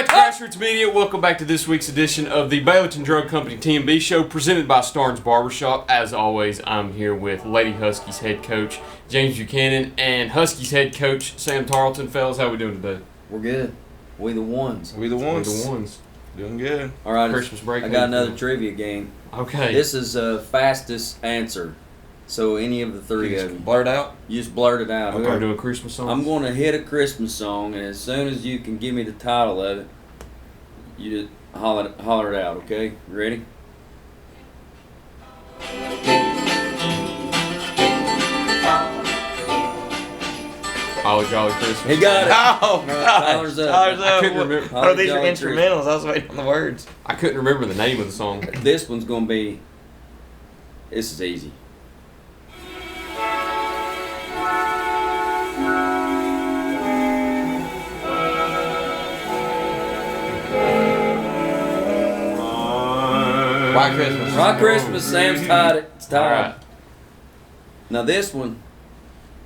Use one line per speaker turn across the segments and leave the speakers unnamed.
back to Grassroots Media. Welcome back to this week's edition of the Baileyton Drug Company TMB show presented by Starne's Barbershop. As always, I'm here with Lady Huskies head coach James Buchanan and Huskies head coach Sam Tarleton. Fellas, how we doing today?
We're good. We the ones.
We the ones.
Doing good.
All right.
Christmas break.
I got another trivia game.
Okay.
This is a fastest answer. So any of the three of you.
Blurt out?
You just blurt it out.
Okay. We're doing a Christmas song.
I'm going to hit a Christmas song, and as soon as you can give me the title of it, you just holler it out, okay? You ready?
Holly Jolly Christmas.
He got it.
Oh,
Tyler's up.
I couldn't remember.
What are these are instrumentals? I was waiting on the words.
I couldn't remember the name of the song.
This one's going to be, this is easy.
White Christmas.
White Christmas, Sam's tied it. It's tied.
All right.
Now this one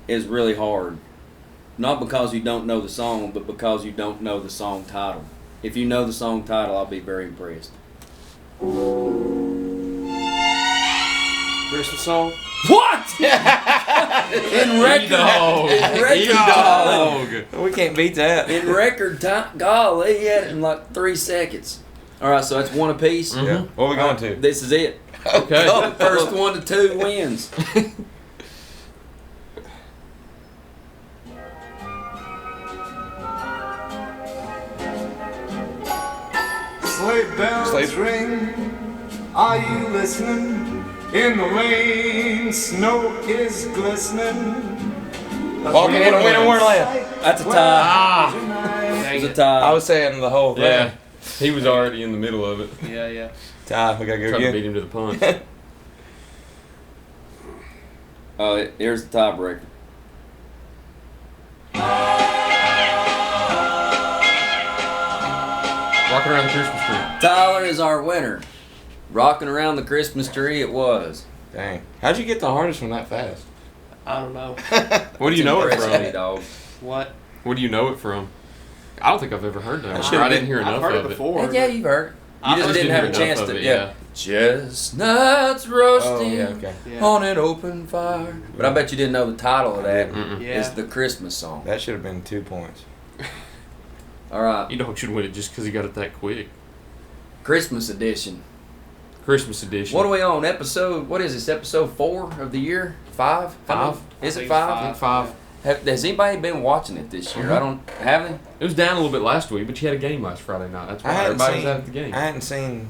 is really hard. Not because you don't know the song, but because you don't know the song title. If you know the song title, I'll be very impressed.
Christmas song?
What? In record.
E-Dog.
We can't beat that.
In record time. Golly, he had it in like 3 seconds. All right, so that's one apiece.
Mhm.
Yeah. What are we going to?
This is it.
Okay.
The first 1 to 2 wins.
Sleigh bells ring, are you listening? In the lane, snow is glistening.
Walking in a winter wonderland.
That's a tie.
Dang
It's a
it.
tie.
I was saying the whole thing.
Yeah. He was already in the middle of it.
Yeah.
Ty, we gotta go
Trying to
again.
beat him to the punch.
Oh, here's the tiebreaker.
Rocking around the Christmas tree.
Tyler is our winner. Rocking around the Christmas tree it was.
Dang. How'd you get the hardest one that fast?
I don't know.
What do you know it
Impressed me,
from?
dog.
What?
What do you know it from? I don't think I've ever heard that.
I
one.
should've
I didn't hear
I've
enough
heard
of
it before.
Yeah, you've heard it.
I
You just didn't have a chance
hear enough
to.
of it,
Yeah. Chestnuts roasting
Oh, yeah, okay.
Yeah.
on an open fire. But I bet you didn't know the title of that.
Mm-mm.
Yeah.
It's the Christmas song.
That should have been 2 points.
All right,
E-Dog should win it just because he got it that quick.
Christmas edition.
Christmas edition.
What are we on? Episode? What is this? Episode 4 of the year? 5?
Five.
Is
I
it
think
5?
I think 5.
Has anybody been watching it this year?
Mhm.
I don't. Have they?
It was down a little bit last week, but you had a game last Friday night. That's why everybody was out at the game.
I hadn't seen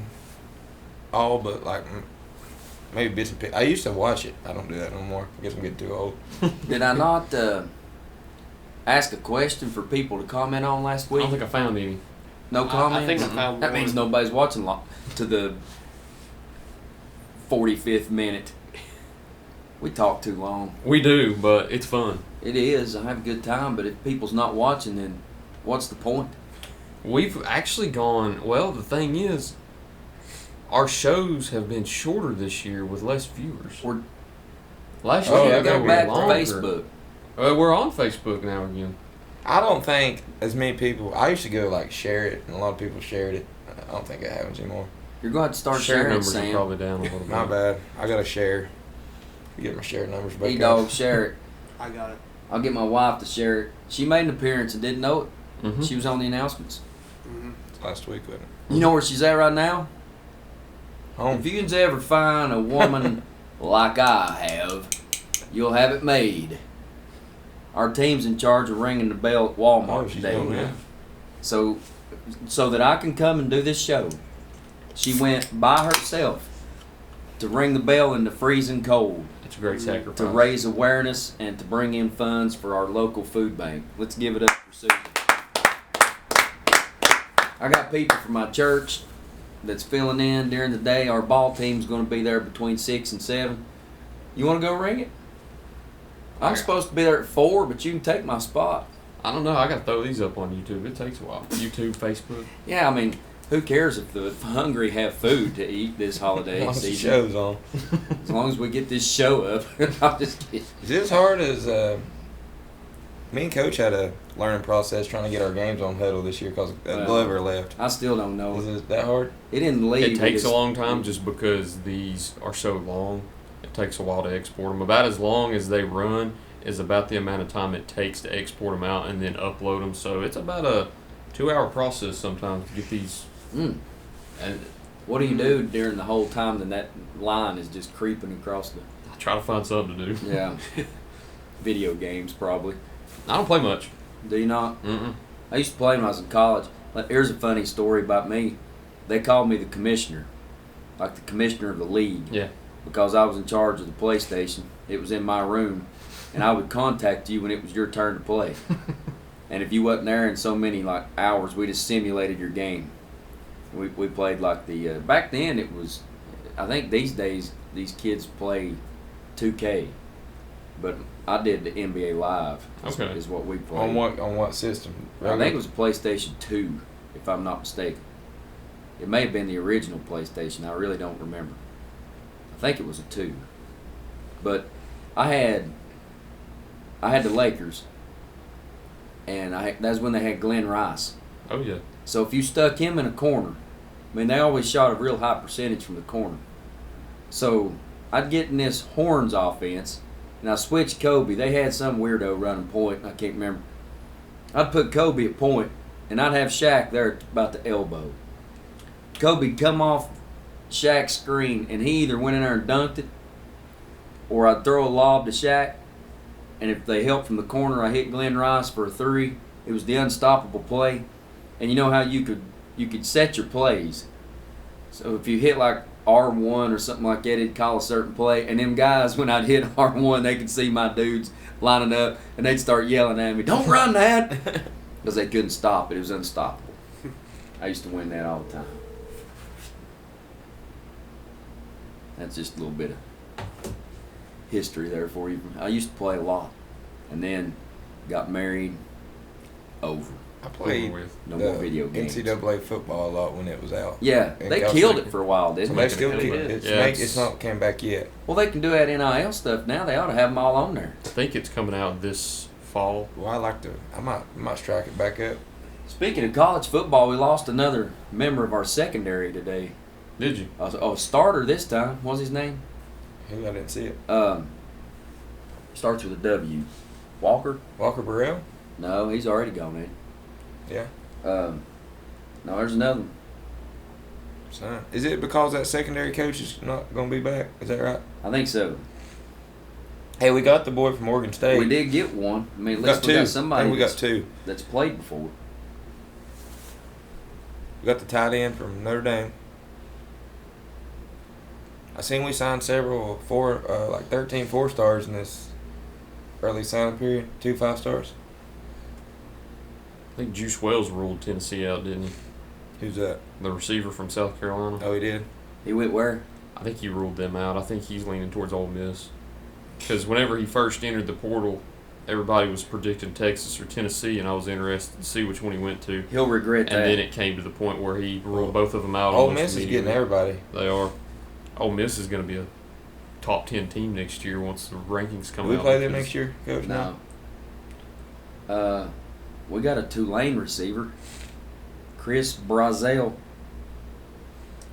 all but like maybe bits and pieces. I used to watch it. I don't do that no more. I guess I'm getting too old.
Did I not ask a question for people to comment on last
I
week?
don't think I found any.
No
I
comments?
think I found
That
one.
means nobody's watching to the 45th minute. We talk too long.
We do, but it's fun.
It is. I have a good time, but if people's not watching, then what's the point?
We've actually gone, well, the thing is, our shows have been shorter this year with less viewers.
We're
Last
Oh,
year
yeah,
they
go
were
back
longer.
to Facebook.
We're on Facebook now again.
I don't think as many people. I used to go like share it, and a lot of people shared it. I don't think it happens anymore.
You're going to have to start
Share
sharing it,
numbers are
Sam.
probably down a little bit.
My bad. I gotta share. Get my share numbers back.
E-Dog, share it.
I got it.
I'll get my wife to share it. She made an appearance and didn't know it.
Mhm.
She was on the announcements.
Mm-hmm.
Last week, wasn't it?
You know where she's at right now?
Home.
If you can ever find a woman like I have, you'll have it made. Our team's in charge of ringing the bell at Walmart
Oh, she's
today.
doing that.
So that I can come and do this show. She went by herself to ring the bell in the freezing cold
It's a great sacrifice.
to raise awareness and to bring in funds for our local food bank. Let's give it up for Susan. I got people from my church that's filling in during the day. Our ball team's going to be there between 6 and 7. You want to go ring it? I'm supposed to be there at 4, but you can take my spot.
I don't know. I got to throw these up on YouTube. It takes a while. YouTube, Facebook.
Yeah, I mean, who cares if the hungry have food to eat this holiday
Once the
season?
show's on.
As long as we get this show up. I'm just kidding.
Is it as hard as Me and Coach had a learning process trying to get our games on huddle this year because Glover left.
I still don't know.
Is it that hard?
It in the league.
It takes a long time just because these are so long. It takes a while to export them. About as long as they run is about the amount of time it takes to export them out and then upload them. So it's about a 2-hour process sometimes to get these. And
What do you do during the whole time that line is just creeping across the?
I try to find something to do.
Yeah. Video games, probably.
I don't play much.
Do you not?
Mm-mm.
I used to play when I was in college. Here's a funny story about me. They called me the commissioner, like the commissioner of the league.
Yeah.
Because I was in charge of the PlayStation. It was in my room, and I would contact you when it was your turn to play. And if you wasn't there in so many hours, we just simulated your game. We played like the back then it was. I think these days these kids play 2K, but I did the NBA Live.
Okay.
Is what we played.
On what system?
I think it was a PlayStation 2, if I'm not mistaken. It may have been the original PlayStation. I really don't remember. I think it was a 2. But I had the Lakers, and that's when they had Glenn Rice.
Oh, yeah.
So if you stuck him in a corner, I mean, they always shot a real high percentage from the corner. So I'd get in this Horns offense, and I switched Kobe. They had some weirdo running point. I can't remember. I'd put Kobe at point, and I'd have Shaq there at about the elbow. Kobe'd come off Shaq's screen, and he either went in there and dunked it, or I'd throw a lob to Shaq, and if they helped from the corner, I hit Glenn Rice for a 3. It was the unstoppable play. And you know how you could set your plays. So if you hit like R1 or something like that, it'd call a certain play. And them guys, when I'd hit R1, they could see my dudes lining up, and they'd start yelling at me, "Don't run that!" Because they couldn't stop it. It was unstoppable. I used to win that all the time. That's just a little bit of history there for you. I used to play a lot, and then got married. Over.
I played
no more video games.
NCAA football a lot when it was out.
Yeah, they killed it for a while, didn't
So
they?
they still
Really
keep
did.
it. It's not came back yet.
Well, they can do that NIL stuff now. They ought to have them all on there.
I think it's coming out this fall.
Well, I might strike it back up.
Speaking of college football, we lost another member of our secondary today.
Did you?
Starter this time. What's his name?
Who? I didn't see it.
Starts with a W. Walker?
Walker Burrell?
No, he's already gone in.
Yeah.
No, there's another one.
Son. Is it because that secondary coach is not going to be back? Is that right?
I think so.
Hey, we got the boy from Oregon State.
We did get one. I mean, at
We
least
got
we
two.
got somebody
We got two.
that's played before.
We got the tight end from Notre Dame. I seen we signed several 13 4-stars in this early signing period. 2 5-stars.
I think Juice Wells ruled Tennessee out, didn't he?
Who's that?
The receiver from South Carolina.
Oh, he did?
He went where?
I think he ruled them out. I think he's leaning towards Ole Miss. Because whenever he first entered the portal, everybody was predicting Texas or Tennessee, and I was interested to see which one he went to.
He'll regret that.
And then it came to the point where he ruled both of them out.
Ole
almost
Miss is
immediately.
getting everybody.
They are. Ole Miss is going to be a top 10 team next year once the rankings come
Do we
out.
play them next year, Coach?
No. We got a Tulane receiver, Chris Brazel.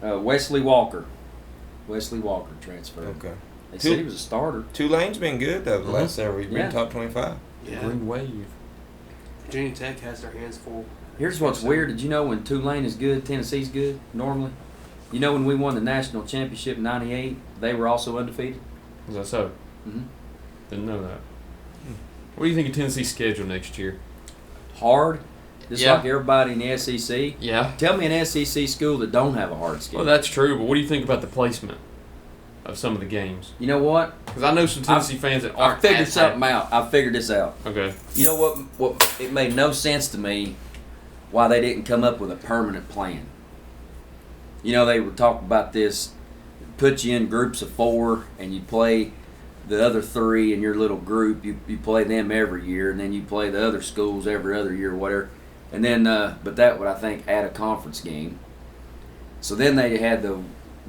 Wesley Walker. Wesley Walker transferred.
Okay.
They said he was a starter.
Tulane's been good, though, the last several. He's
Yeah.
been top 25.
Yeah.
Green Wave.
Virginia Tech has their hands full.
Here's what's weird. Did you know when Tulane is good, Tennessee's good normally? You know when we won the national championship in '98, they were also undefeated?
Is that so?
Mm-hmm.
Didn't know that. What do you think of Tennessee's schedule next year?
Hard, just
Yeah.
like everybody in the SEC.
Yeah.
Tell me an SEC school that don't have a hard schedule.
Well, that's true, but what do you think about the placement of some of the games?
You know what?
Because I know some Tennessee fans that
I
aren't.
figured
as
something
happy.
out. I figured this out.
Okay.
You know what? What it made no sense to me why they didn't come up with a permanent plan. You know, they were talking about this, put you in groups of 4, and you play the other 3 in your little group. You play them every year, and then you play the other schools every other year, or whatever. And then, but that would, I think, add a conference game. So then they had the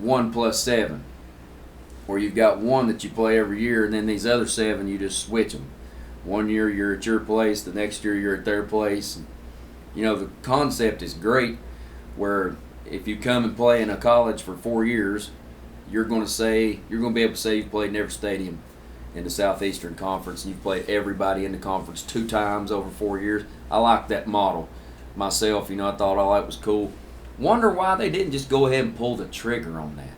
1+7, where you've got 1 that you play every year, and then these other 7 you just switch them. One year you're at your place, the next year you're at their place. You know, the concept is great where if you come and play in a college for 4 years, you're going to be able to say you've played in every stadium in the Southeastern Conference and you've played everybody in the conference 2 times over 4 years. I like that model myself. You know, I thought all that was cool. Wonder why they didn't just go ahead and pull the trigger on that.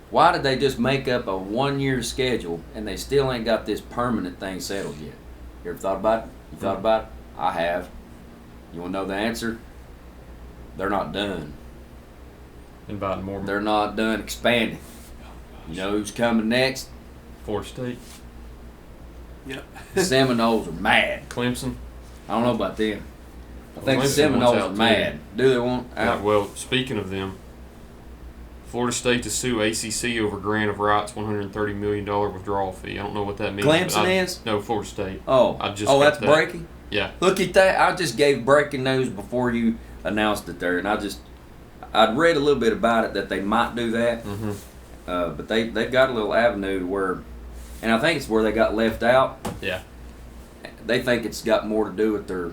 Why did they just make up a 1-year schedule and they still ain't got this permanent thing settled yet? You ever thought about it? You thought about it? I have. You want to know the answer? They're not done.
Inviting more.
They're not done expanding. You know who's coming next?
Florida State.
Yep.
The Seminoles are mad.
Clemson.
I don't know about them. I think the
Clemson
Seminoles
wants
are
out, too.
mad. Do they want
Yeah,
out?
well, speaking of them, Florida State to sue ACC over grant of rights $130 million withdrawal fee. I don't know what that means. but
Clemson is?
No, Florida State.
Oh,
I just got
that's
that.
breaking?
Yeah.
Look at that. I just gave breaking news before you announced it there, and I'd read a little bit about it that they might do that,
Mm-hmm.
but they've got a little avenue where, and I think it's where they got left out.
Yeah.
They think it's got more to do with their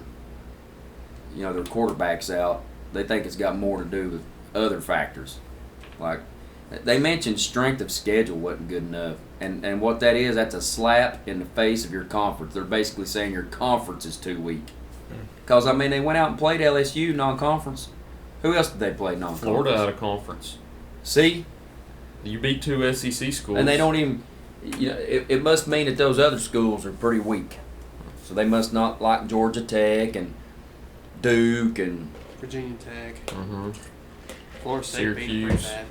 quarterbacks out. They think it's got more to do with other factors. Like, they mentioned strength of schedule wasn't good enough. And what that is, that's a slap in the face of your conference. They're basically saying your conference is too weak. Because, I mean, they went out and played LSU non-conference. Who else did they play non-conference?
Florida out of conference.
See?
You beat 2 SEC schools.
And they don't even, it must mean that those other schools are pretty weak. So they must not like Georgia Tech and Duke and
Virginia Tech.
Mm-hmm.
Florida State beat them pretty
Syracuse.
bad.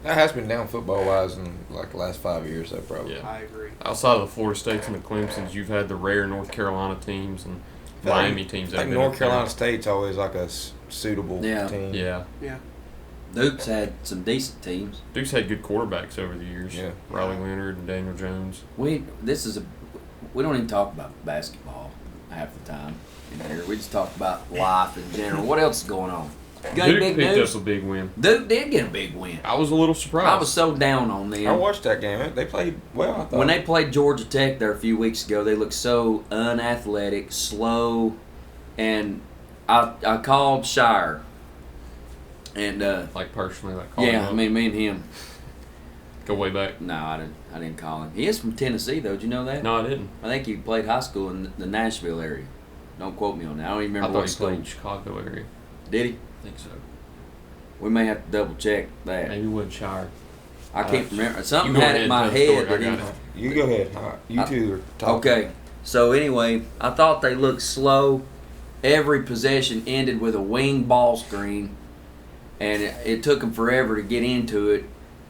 That has been down football-wise in like the last 5 years, though, probably.
Yeah.
I agree.
Outside of the Florida States and the Clemsons, you've had the rare North Carolina teams and Miami teams.
I
that
think
have been
North
up
Carolina
there.
State's always like a suitable
Yeah.
team.
Yeah.
Yeah.
Duke's had some decent teams.
Duke's had good quarterbacks over the years.
Yeah.
Riley Leonard and Daniel Jones.
We don't even talk about basketball half the time in here. We just talk about life in general. What else is going on? Got any
Duke
big
picked
news?
up a big win.
Duke did get a big win.
I was a little surprised.
I was so down on them.
I watched that game. They played well, I thought.
When they played Georgia Tech there a few weeks ago, they looked so unathletic, slow, and I called Shire. And
like personally, like calling
yeah,
him
I
up.
mean me and him.
Go way back.
No, I didn't call him. He is from Tennessee though. Did you know that?
No, I didn't.
I think he played high school in the Nashville area. Don't quote me on that. I don't even
I
remember
thought
what
he
school.
played in Chicago area.
Did he?
I think so.
We may have to double check that.
Maybe Woodshire.
I can't remember. Something
you go
had
ahead
it in
and
my
tell the
head.
story.
That
I
he,
got it.
You go ahead. All right. You two are talking.
okay. So anyway, I thought they looked slow. Every possession ended with a wing ball screen, and it took them forever to get into it,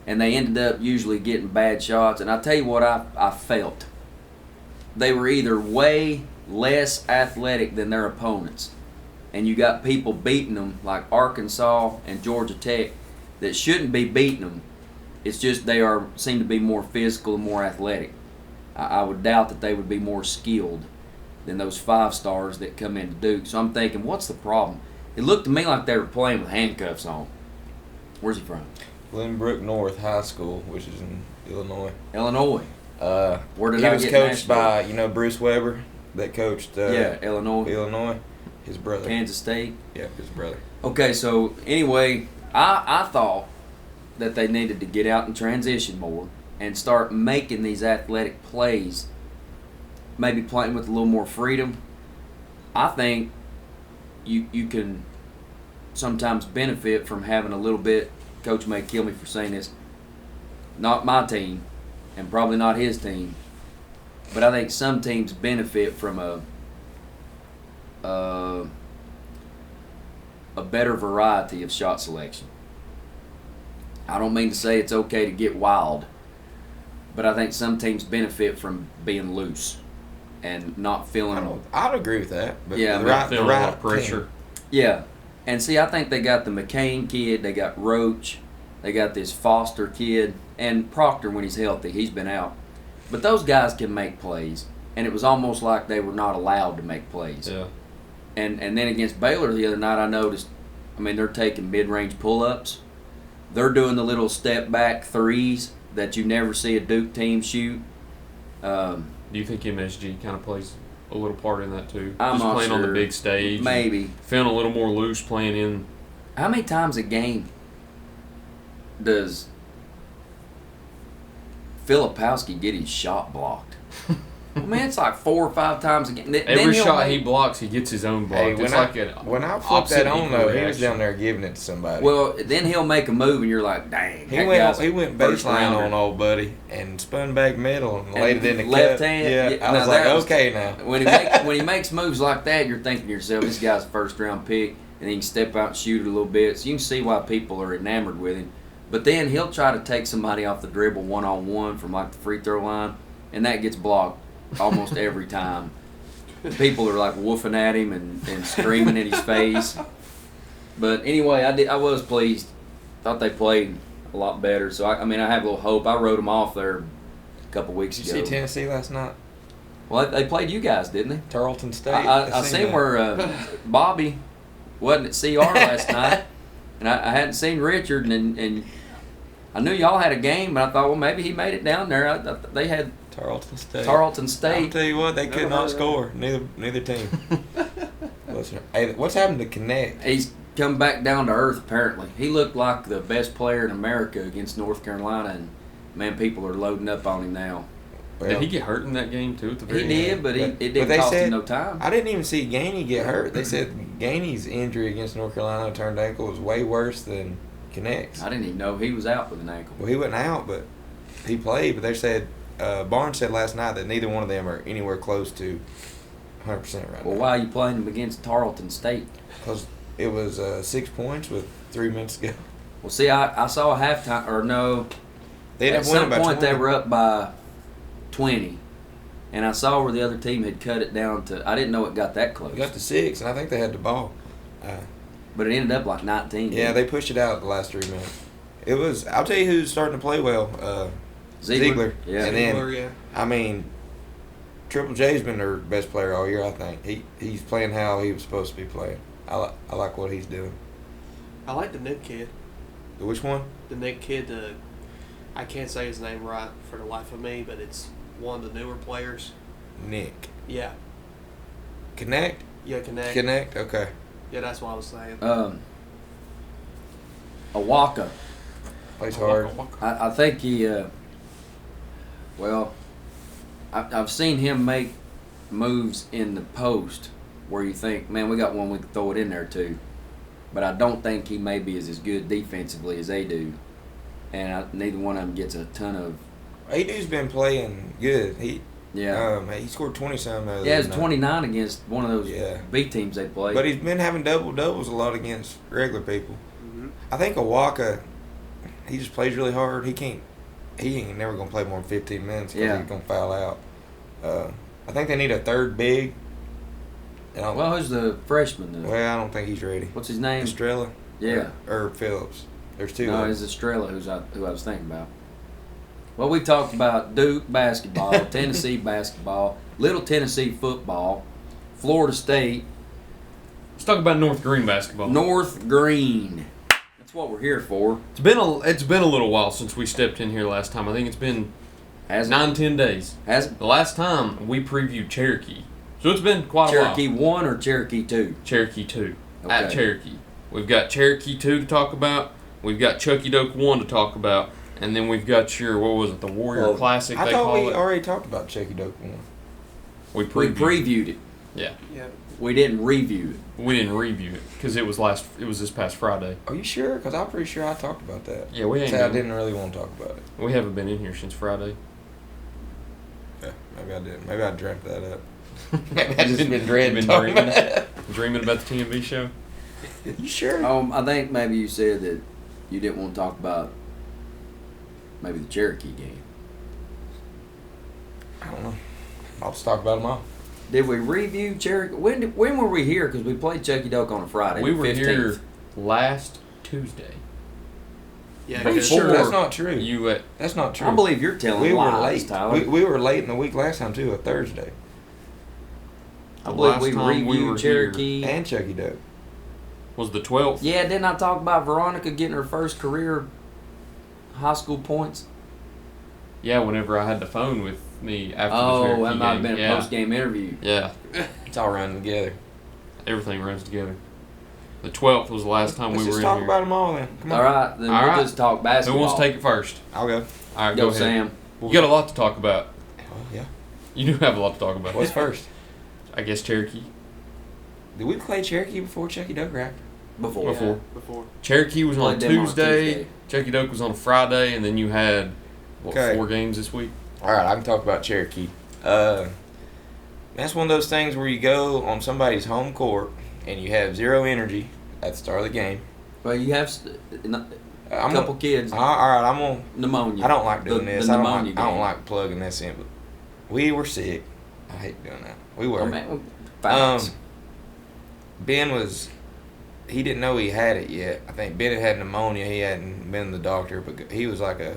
and they ended up usually getting bad shots. And I tell you what I felt. They were either way less athletic than their opponents, and you got people beating them like Arkansas and Georgia Tech that shouldn't be beating them. It's just they seem to be more physical and more athletic. I would doubt that they would be more skilled than those 5 stars that come into Duke. So I'm thinking, what's the problem? It looked to me like they were playing with handcuffs on. Where's he from?
Glenbrook North High School, which is in Illinois.
Illinois. Where did
He
I
was
get
coached
Nashville?
by, Bruce Weber, that coached
Yeah, Illinois.
Illinois. His brother.
Kansas State.
Yeah, his brother.
Okay, so anyway, I thought that they needed to get out and transition more and start making these athletic plays, maybe playing with a little more freedom. I think you can sometimes benefit from having a little bit, Coach may kill me for saying this, not my team and probably not his team, but I think some teams benefit from a better variety of shot selection. I don't mean to say it's okay to get wild, but I think some teams benefit from being loose and not feeling.
I'd agree with that. But
Yeah,
the
not
right,
Feeling
the
a lot
right
of pressure.
team.
Yeah, and see, I think they got the McCain kid, they got Roach, they got this Foster kid, and Proctor when he's healthy, he's been out. But those guys can make plays, and it was almost like they were not allowed to make plays.
Yeah.
And then against Baylor the other night, I noticed, I mean, they're taking mid-range pull-ups. They're doing the little step-back threes that you never see a Duke team shoot.
Do Do you think MSG kind of plays a little part in that too?
I'm
Just
not
playing on the
sure.
big stage.
Maybe.
Feeling a little more loose playing in.
How many times a game does Filipowski get his shot blocked? Well, man, it's like 4 or 5 times a game.
Every shot he blocks, he gets his own block.
Hey,
It's
when I flipped that on though, he was down there giving it to somebody.
Well, then he'll make a move, and you're like, dang.
he
that
went
guy's first
baseline
rounder.
on old buddy and spun back middle and laid it in the
left
cut.
hand.
Yeah, I
now
was like,
that
okay now.
When he makes moves like that, you're thinking to yourself, this guy's a first round pick, and he can step out and shoot it a little bit. So you can see why people are enamored with him. But then he'll try to take somebody off the dribble 1-on-1 from like the free throw line, and that gets blocked almost every time. People are like woofing at him and screaming in his face. But anyway, I was pleased. Thought they played a lot better. So I mean, I have a little hope. I wrote them off there a couple weeks
Did you
ago.
see Tennessee last night?
Well, they played you guys, didn't they?
Tarleton State.
I seen where Bobby wasn't at CR last night, and I hadn't seen Richard, and I knew y'all had a game, but I thought, well, maybe he made it down there. They had
Tarleton State.
Tarleton
I'll
State.
tell you what, they could not score. Neither team. Listen, hey, what's happened to Connect?
He's come back down to earth, apparently. He looked like the best player in America against North Carolina, and, man, people are loading up on him now.
Did he get hurt in that game too? At the very
He did,
end?
but it
they
didn't cost
said-
him no time.
I didn't even see Gainey get hurt. They said Gainey's injury against North Carolina, turned ankle, was way worse than Connect's.
I didn't even know he was out with an ankle.
Well, he wasn't out, but he played. But they said Barnes said last night that neither one of them are anywhere close to 100% right
Well,
now.
why are you playing him against Tarleton State?
Because it was 6 points with 3 minutes to go.
Well, see, I saw a halftime, or no,
They
at
ended up winning
some
by
point
20.
they were up by 20. And I saw where the other team had cut it down to, I didn't know it got that close.
They got to 6, and I think they had the ball.
But it ended up like 19.
Yeah, they pushed it out the last 3 minutes. It was. I'll tell you who's starting to play well. Ziegler.
Yeah.
And then,
Ziegler, yeah.
I mean, Triple J's been their best player all year. I think he's playing how he was supposed to be playing. I like what he's doing.
I like the Nick kid.
Which one?
The Nick kid, I can't say his name right for the life of me, but it's one of the newer players.
Nick.
Yeah.
Connect.
Yeah, Connect.
Connect. Okay.
Yeah, that's what I was saying.
Awaka.
Plays hard.
I think he, I've seen him make moves in the post where you think, man, we got one we can throw it in there too. But I don't think he maybe is as good defensively as they do. And neither one of them gets a ton of.
Adu's been playing good. He scored 20-something.
Yeah, it's 29 against one of those
Yeah.
B teams they play.
But he's been having doubles a lot against regular people.
Mm-hmm.
I think Awaka, he just plays really hard. He ain't never gonna play more than 15 minutes because
Yeah.
he's gonna foul out. I think they need a third big. And
well, who's the freshman?
I don't think he's ready.
What's his name?
Estrella.
Yeah.
Or Phillips. There's two.
No,
of
it's
them.
Estrella who I was thinking about. Well, we talked about Duke basketball, Tennessee basketball, Little Tennessee football, Florida State,
Let's talk about North Green basketball.
North Green. That's what we're here for.
It's been a little while since we stepped in here last time. I think it's been
Has
9-10 days.
Has it?
The last time we previewed Cherokee, so it's been quite a
Cherokee
while.
1 or Cherokee 2?
Cherokee 2 at
Okay.
Cherokee. We've got Cherokee 2 to talk about. We've got Chucky Doke 1 to talk about. And then we've got your, what was it, the Warrior Classic,
I
they
thought
call
we
it.
already talked about Chucky Doke one.
We
We previewed it.
Yeah.
Yeah.
We didn't review it.
We didn't review it because it was this past Friday.
Are you sure? Because I'm pretty sure I talked about that.
Yeah, we ain't
I
been,
didn't really want to talk about it.
we haven't been in here since Friday.
Yeah, maybe I did. Maybe I dreamt that up. Maybe I just been
Been
dreaming.
dreaming about the TMB show.
You sure?
I think maybe you said that you didn't want to talk about maybe the Cherokee game.
I don't know. I'll just talk about them all.
Did we review Cherokee? When were we here? Because we played Chucky Doke on a Friday.
We
the
were
15th.
here last Tuesday.
Yeah,
Are you
because-
sure?
That's not true.
You
That's not true.
I believe you're telling
we were
lies,
late.
Tyler.
We were late in the week last time too, a Thursday.
I
The
believe
last
we
time we
reviewed
were
Cherokee.
And Chucky Doke.
was the 12th.
Yeah, didn't I talk about Veronica getting her first career high school points?
Yeah, whenever I had the phone with me after the
Oh,
Cherokee
that might have
game.
been a post-game interview.
Yeah,
It's all running together.
everything runs together. The 12th was the last time
Let's
we were
just
in
talk
here.
about them all then. Come on.
All right, then
All
we'll
right.
just talk
Who
basketball.
wants to take it first?
I'll go.
All right,
Go,
go ahead.
Sam.
You got a lot to talk about.
Oh, yeah.
You do have a lot to talk about.
What's first?
I guess Cherokee.
Did we play Cherokee before Chucky Duck Raptor?
Before.
Before.
Before.
Cherokee was on
Played them on
Tuesday.
Tuesday.
Cherokee Duck was on a Friday, and then you had
Okay.
4 games this week.
All right, I can talk about Cherokee. That's one of those things where you go on somebody's home court and you have zero energy at the start of the game.
Well, you have a couple kids
All right, I'm gonna.
pneumonia.
I don't like doing
The
this. I
pneumonia
don't
game.
like plugging this in, but we were sick. I hate doing that. We were.
Oh, man, facts.
Ben was. He didn't know he had it yet. I think Ben had pneumonia. He hadn't been to the doctor, but he was like a.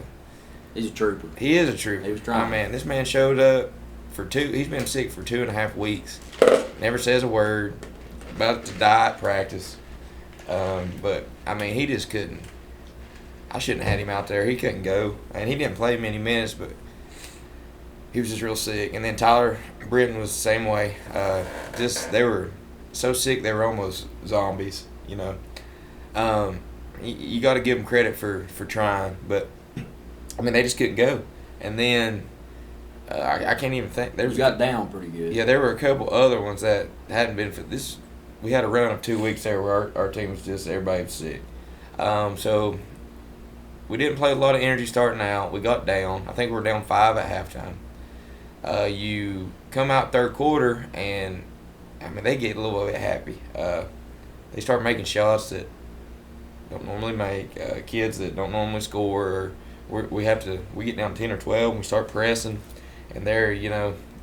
He's a trooper.
He is a trooper.
He was trying.
Oh, man, this man showed up for 2. He's been sick for 2.5 weeks. Never says a word. About to die at practice. But I mean, he just couldn't. I shouldn't have had him out there. He couldn't go, and he didn't play many minutes, but he was just real sick. And then Tyler Britton was the same way. They were so sick they were almost zombies. You know, you got to give them credit for trying, but I mean they just couldn't go. And then I can't even think.
You got down pretty good.
Yeah, there were a couple other ones that hadn't been for this. We had a run of 2 weeks there where our team was just everybody was sick. So we didn't play a lot of energy starting out. We got down. I think we were down 5 at halftime. You come out third quarter and I mean they get a little bit happy. They start making shots that don't normally make. Kids that don't normally score. Or we get down 10 or 12 and we start pressing, and they're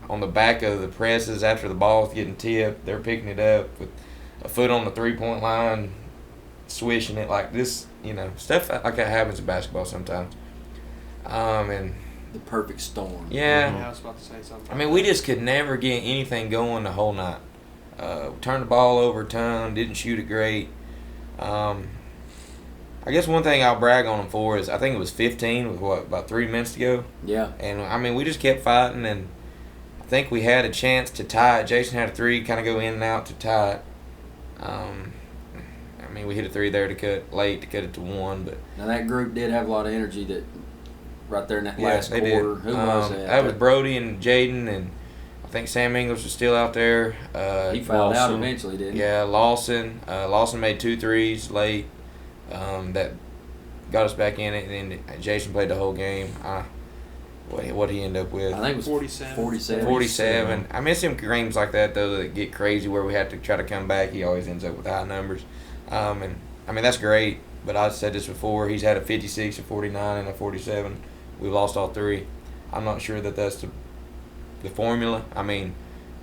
on the back of the presses after the ball's getting tipped. They're picking it up with a foot on the 3-point line, swishing it like this. Stuff like that happens in basketball sometimes. And
The perfect storm.
yeah,
Yeah, I was about to say something.
I mean we just could never get anything going the whole night. Turned the ball over a ton, didn't shoot it great. I guess one thing I'll brag on them for is I think it was 15 with about 3 minutes to go.
Yeah.
And I mean, we just kept fighting, and I think we had a chance to tie it. Jason had a 3, kind of go in and out to tie it. I mean, we hit a 3 there to cut it to 1, but
Now that group did have a lot of energy that right there in that
yeah,
last
they
quarter.
did.
Who was that?
That was Brody and Jaden, and I think Sam English was still out there.
He fouled out
Lawson.
eventually, didn't he?
Yeah, Lawson. Lawson made 2 threes late. That got us back in it, and then Jason played the whole game. What he ended up with?
I think it was
47.
47. I miss him games like that though that get crazy where we have to try to come back. He always ends up with high numbers, and I mean that's great. But I've said this before. He's had a 56, a 49, and a 47. We've lost all 3. I'm not sure that that's the formula. I mean,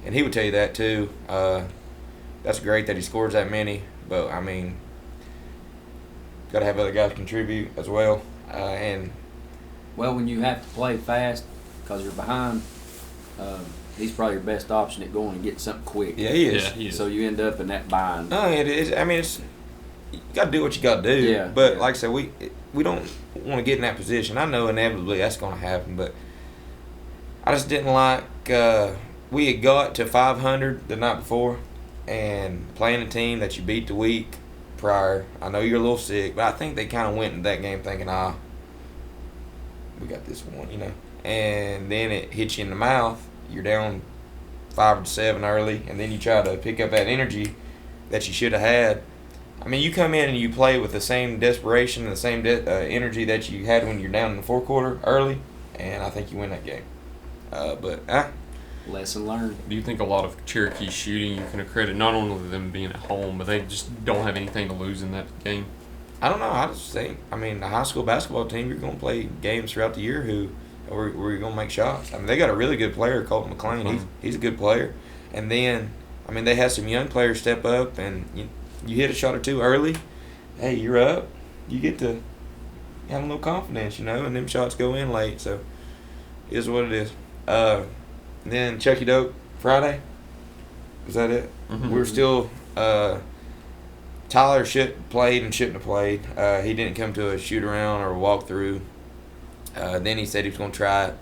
and he would tell you that too. That's great that he scores that many, but I mean, got to have other guys contribute as well. And
Well, when you have to play fast because you're behind, he's probably your best option at going and getting something quick.
yeah, he is.
Yeah, he is.
So you end up in that bind.
No, it is. I mean, it's you got to do what you got to do.
Yeah,
But
yeah.
like I said, we don't want to get in that position. I know inevitably that's going to happen, but I just didn't like. We had got to 500 the night before, and playing a team that you beat the week prior. I know you're a little sick, but I think they kind of went into that game thinking, we got this one, And then it hits you in the mouth. You're down 5 or 7 early, and then you try to pick up that energy that you should have had. I mean, you come in and you play with the same desperation and the same energy that you had when you're down in the fourth quarter early, and I think you win that game.
Lesson learned.
Do you think a lot of Cherokee shooting you can accredit not only them being at home, but they just don't have anything to lose in that game?
I don't know. I just think, the high school basketball team, you're going to play games throughout the year where you're going to make shots. I mean, they got a really good player, Colton McLean. He's a good player. And then, they had some young players step up, and you hit a shot or 2 early, hey, you're up. You get to have a little confidence, and them shots go in late. So, it is what it is. Then Chucky Dope Friday. Was that it?
Mhm.
We were still Tyler played and shouldn't have played. He didn't come to a shoot around or a walk through. Then he said he was going to try it.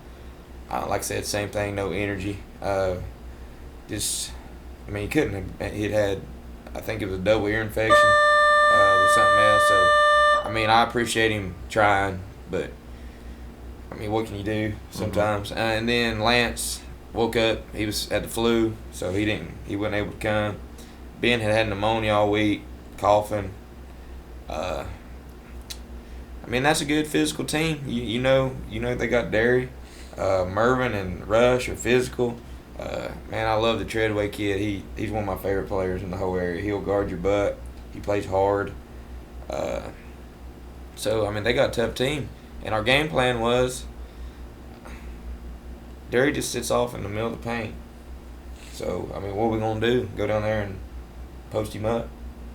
Like I said, same thing, no energy. He couldn't have. He'd had, I think it was a double ear infection with something else. So, I appreciate him trying, but what can you do sometimes? And then Lance woke up. He was at the flu, so he wasn't able to come. Ben had pneumonia all week, coughing. That's a good physical team. You know they got Derry, Mervin and Rush are physical. I love the Treadway kid. He's one of my favorite players in the whole area. He'll guard your butt. He plays hard. They got a tough team. And our game plan was Derry just sits off in the middle of the paint. So, what are we going to do? Go down there and post him up?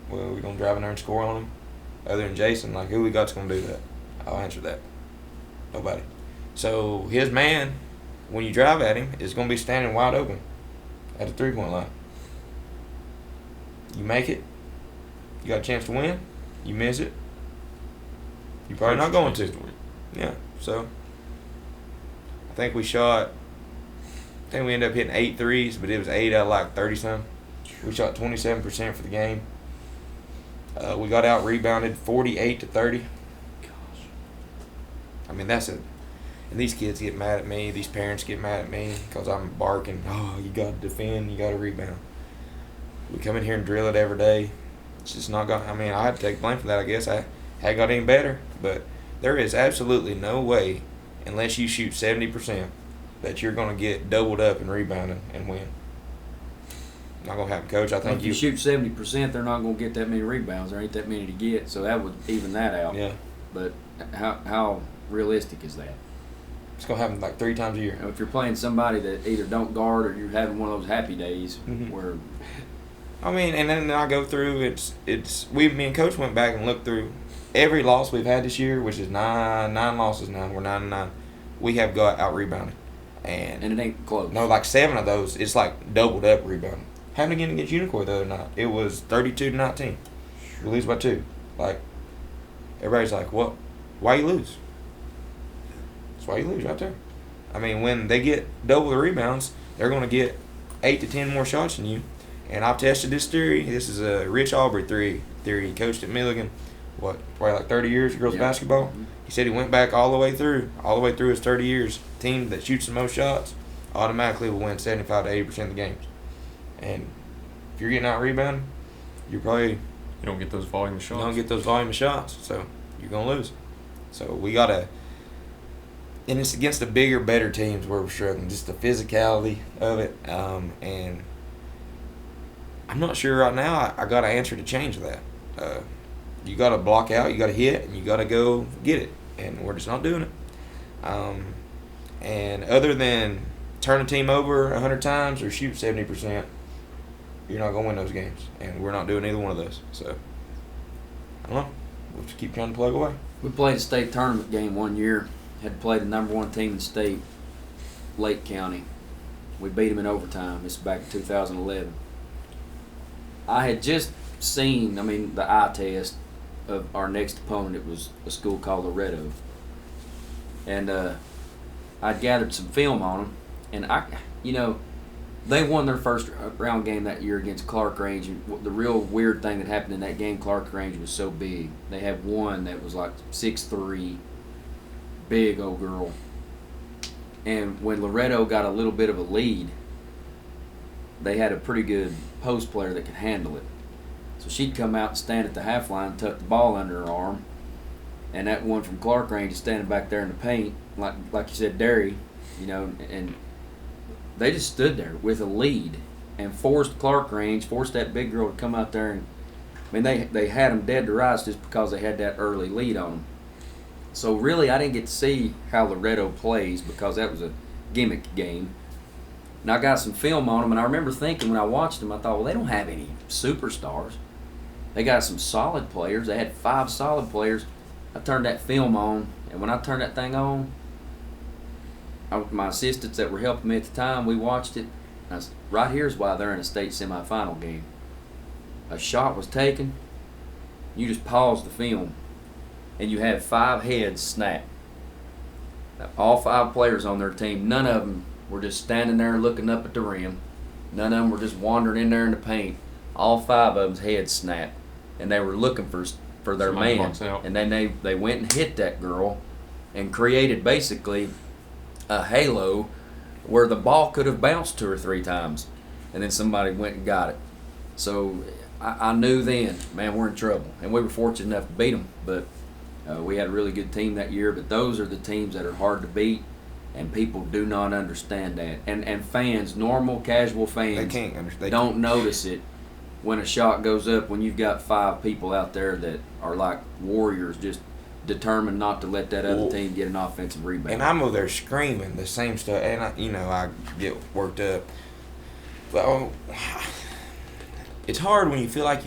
Well, are we going to drive in there and score on him? Other than Jason, who we got's going to do that? I'll answer that. Nobody. So, his man, when you drive at him, is going to be standing wide open at the three-point line. You make it, you got a chance to win. You miss it, you're probably not going to. Yeah, so I think we ended up hitting 8 threes, but it was 8 out of 30-some. We shot 27% for the game. We got out-rebounded 48-30. Gosh. That's it. And these kids get mad at me. These parents get mad at me because I'm barking, oh, you got to defend, you got to rebound. We come in here and drill it every day. It's just not going to, I had to take blame for that, I guess. I hadn't got any better. But there is absolutely no way, unless you shoot 70%, that you're going to get doubled up and rebounding and win. Not going to happen, Coach. I think
if you shoot 70%, they're not going to get that many rebounds. There ain't that many to get, so that would even that out.
Yeah.
But how realistic is that?
It's going to happen 3 times a year.
If you're playing somebody that either don't guard or you're having one of those happy days where...
and then I go through, me and Coach went back and looked through every loss we've had this year, which is nine losses now. We're 9-9. We have got out-rebounded. And
it ain't close.
No, 7 of those, it's doubled up rebounding. Happened again against Unicoi the other night. It was 32-19. We lose by 2. Everybody's what? Why you lose? That's why you lose right there. When they get double the rebounds, they're going to get 8 to 10 more shots than you. And I've tested this theory. This is a Rich Aubrey theory. He coached at Milligan, probably 30 years girls basketball. He said he went back all the way through his 30 years. Team that shoots the most shots automatically will win 75 to 80% of the games. And if you're getting out rebounded, you
don't get those volume of shots.
You don't get those volume of shots, so you're gonna lose. So we gotta, and it's against the bigger, better teams where we're struggling. Just the physicality of it, and I'm not sure right now. I got an answer to change that. You got to block out, you got to hit, and you got to go get it. And we're just not doing it. And other than turn a team over 100 times or shoot 70%, you're not going to win those games. And we're not doing either one of those. So, I don't know. We'll just keep trying to plug away.
We played a state tournament game one year. Had to play the number 1 team in the state, Lake County. We beat them in overtime. This is back in 2011. I had just seen, the eye test of our next opponent. It was a school called Loretto. And I'd gathered some film on them. And they won their first round game that year against Clark Range. And the real weird thing that happened in that game, Clark Range was so big. They had one that was 6'3", big old girl. And when Loretto got a little bit of a lead, they had a pretty good post player that could handle it. So she'd come out and stand at the half line, tuck the ball under her arm, and that one from Clark Range is standing back there in the paint, like you said, Derry, and they just stood there with a lead and forced that big girl to come out there, and they had them dead to rights just because they had that early lead on them. So really, I didn't get to see how Loretto plays because that was a gimmick game. And I got some film on them, and I remember thinking when I watched them, I thought, well, they don't have any superstars. They got some solid players. They had 5 solid players. I turned that film on, and when I turned that thing on, my assistants that were helping me at the time, we watched it. And I said, right here's why they're in a state semifinal game. A shot was taken. You just pause the film, and you have 5 heads snap. All 5 players on their team, none of them were just standing there looking up at the rim. None of them were just wandering in there in the paint. All 5 of them's heads snapped, and they were looking for their
Somebody
man.
box out.
And then they went and hit that girl, and created basically a halo where the ball could have bounced 2 or 3 times, and then somebody went and got it. So I knew then, man, we're in trouble, and we were fortunate enough to beat them. But we had a really good team that year. But those are the teams that are hard to beat, and people do not understand that. And fans, normal, casual fans,
They can't understand.
don't notice it when a shot goes up when you've got 5 people out there that are like warriors, just determined not to let that other team get an offensive rebound.
And I'm over there screaming the same stuff, and I get worked up. Well, it's hard when you feel like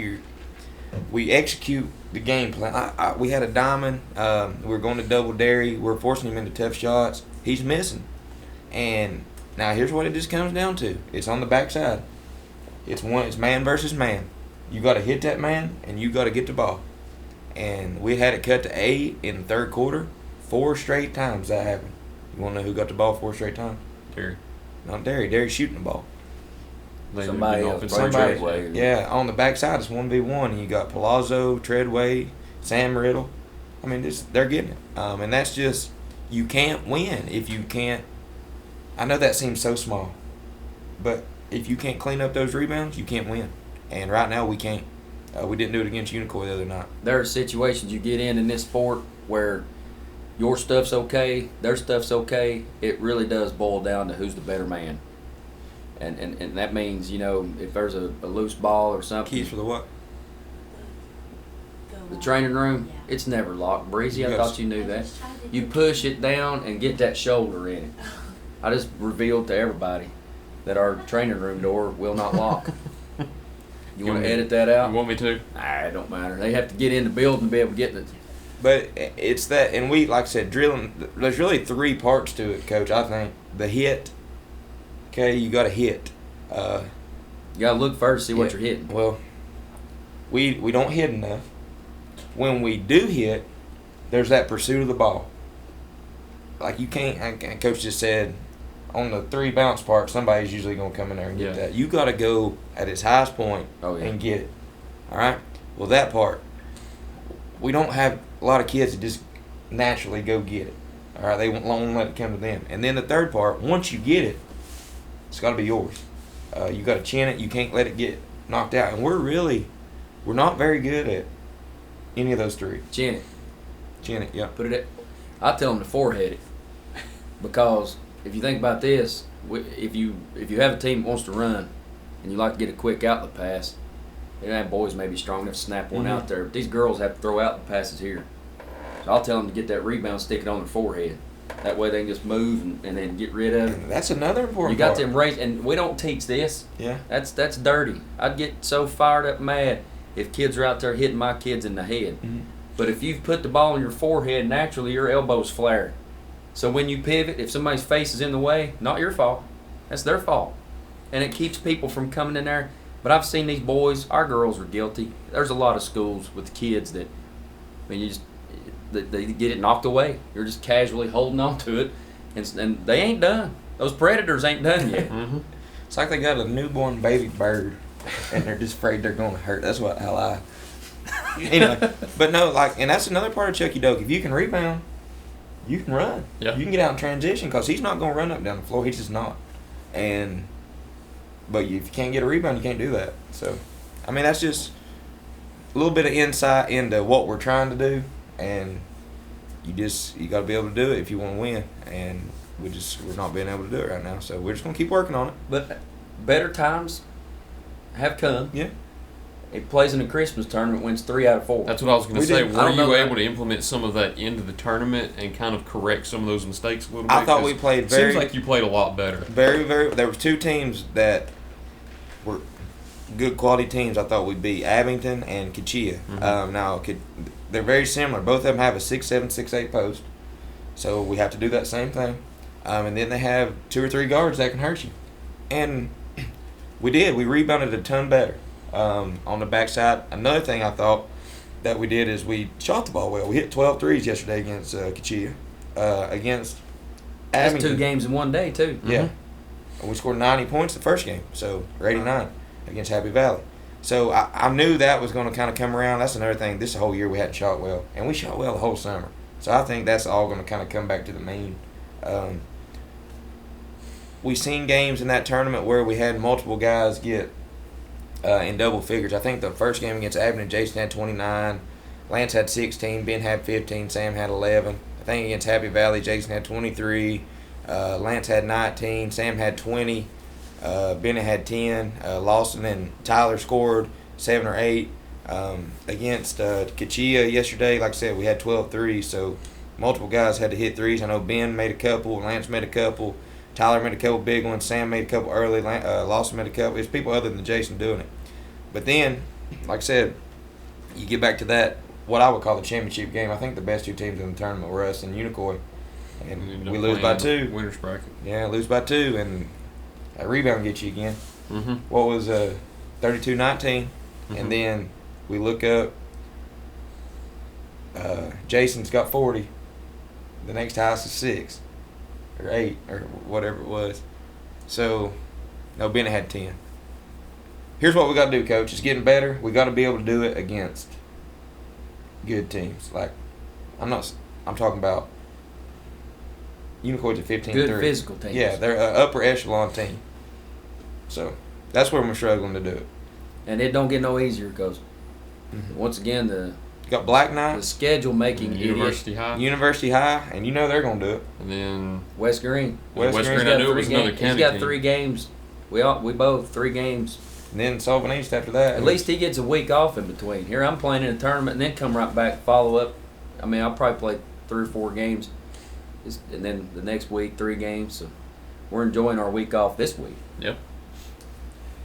we execute the game plan. We had a diamond. We were going to double dairy. We're forcing him into tough shots. He's missing. And now here's what it just comes down to. It's on the backside. It's man versus man. You got to hit that man, and you got to get the ball. And we had it cut to 8 in the third quarter. 4 straight times that happened. You want to know who got the ball 4 straight times?
Terry.
Not Derry. Derry's shooting the ball.
Somebody else,
Offensive
Treadway.
trade.
Yeah, on the backside it's 1v1. And you got Palazzo, Treadway, Sam Riddle. I mean, they're getting it. And that's just, you can't win if you can't. I know that seems so small, but if you can't clean up those rebounds, you can't win. And right now we can't. We didn't do it against Unicoi the other night.
There are situations you get in this sport where your stuff's okay, their stuff's okay. It really does boil down to who's the better man. And that means, if there's a loose ball or something.
Keys for the what?
The training room, it's never locked. Breezy, I
Yes.
thought you knew that. You push it down and get that shoulder in it. I just revealed to everybody that our training room door will not lock. You want to edit that out?
You want me to?
Nah, it don't matter. They have to get in the building to be able to get it.
But it's that, and we, like I said, drilling. There's really 3 parts to it, Coach. I think the hit. Okay, you got to hit.
You got to look first, see what
Yeah.
you're hitting.
Well, we don't hit enough. When we do hit, there's that pursuit of the ball. Like you can't. And Coach just said, on the 3 bounce part, somebody's usually gonna come in there and get that. You got to go at its highest point and get it. All right. Well, that part, we don't have a lot of kids that just naturally go get it. All right. They won't let it come to them. And then the third part, once you get it, it's got to be yours. You got to chin it. You can't let it get knocked out. And we're not very good at any of those 3.
Chin it.
Chin it, yeah.
Put it at. I tell them to forehead it, because if you think about this, if you have a team that wants to run, and you like to get a quick outlet pass, that boys may be strong enough to snap one out there, but these girls have to throw out the passes here. So I'll tell them to get that rebound, stick it on their forehead. That way they can just move and then get rid of it.
And that's another important
You got
part.
to embrace, and we don't teach this.
Yeah.
That's dirty. I'd get so fired up mad if kids are out there hitting my kids in the head.
Mhm.
But if you've put the ball on your forehead, naturally your elbows flare. So when you pivot, if somebody's face is in the way, not your fault. That's their fault. And it keeps people from coming in there. But I've seen these boys, our girls are guilty. There's a lot of schools with kids that, they get it knocked away. You're just casually holding on to it. And they ain't done. Those predators ain't done yet.
Mm-hmm.
It's like they got a newborn baby bird, and they're just afraid they're going to hurt. That's how I. Anyway, but no, and that's another part of Chucky Doke. If you can rebound, you can run.
Yeah.
You can get out in transition because he's not going to run up and down the floor. He's just not. But if you can't get a rebound, you can't do that. So, that's just a little bit of insight into what we're trying to do, and you got to be able to do it if you want to win. And we're not being able to do it right now. So we're just going to keep working on it.
But better times have come.
Yeah.
He plays in a Christmas tournament, wins 3 out of 4.
That's what I was going to
We
say.
did-
Were
I don't
you
know that.
able to implement some of that into the tournament and kind of correct some of those mistakes a little bit?
I thought
'Cause
we played
it
very.
seems like you played a lot better.
Very, very. There were 2 teams that were good quality teams. I thought we'd be Abington and Kachia.
Mhm.
They're very similar. Both of them have a 6'7", 6'8" post, so we have to do that same thing. And then they have 2 or 3 guards that can hurt you, and we did. We rebounded a ton better on the backside. Another thing I thought that we did is we shot the ball well. We hit 12 threes yesterday against Kachia. Against
That's 2
Abington.
games in one day too.
Yeah. We scored 90 points the first game, or 89 against Happy Valley. So I knew that was going to kind of come around. That's another thing. This whole year we hadn't shot well, and we shot well the whole summer. So I think that's all going to kind of come back to the mean. We seen games in that tournament where we had multiple guys get in double figures. I think the first game against Abington, Jason had 29, Lance had 16, Ben had 15, Sam had 11. I think against Happy Valley, Jason had 23, Lance had 19, Sam had 20. Bennett had 10. Lawson and Tyler scored 7 or 8. Against Kachia yesterday, like I said, we had 12 threes, so multiple guys had to hit threes. I know Ben made a couple, Lance made a couple, Tyler made a couple big ones, Sam made a couple early, Lawson made a couple. It's people other than Jason doing it. But then, like I said, you get back to that, what I would call the championship game. I think the best 2 teams in the tournament were us and Unicoi. And we lose by 2.
Winners bracket.
Yeah, lose by 2, and a rebound gets you again.
Mm-hmm.
What was 32-19, and then we look up. Jason's got 40. The next highest is 6 or 8 or whatever it was. So, no, Bennett had 10. Here's what we got to do, Coach. It's getting better. We got to be able to do it against good teams. Like, I'm talking about Unicorns at 15-3.
Good physical teams.
Yeah, they're an upper echelon team. So that's where we're struggling to do it.
And it don't get no easier because once again
You got Black Knight,
the schedule making
University High.
University High, and you know they're going to do it.
And then
West Green.
West Green,
I knew it was another county
He's got
team.
3 games. We both 3 games.
And then Sullivan East after that.
At least he gets a week off in between. Here I'm playing in a tournament and then come right back, follow up. I mean, I'll probably play 3 or 4 games, and then the next week 3 games. So we're enjoying our week off this week.
Yep.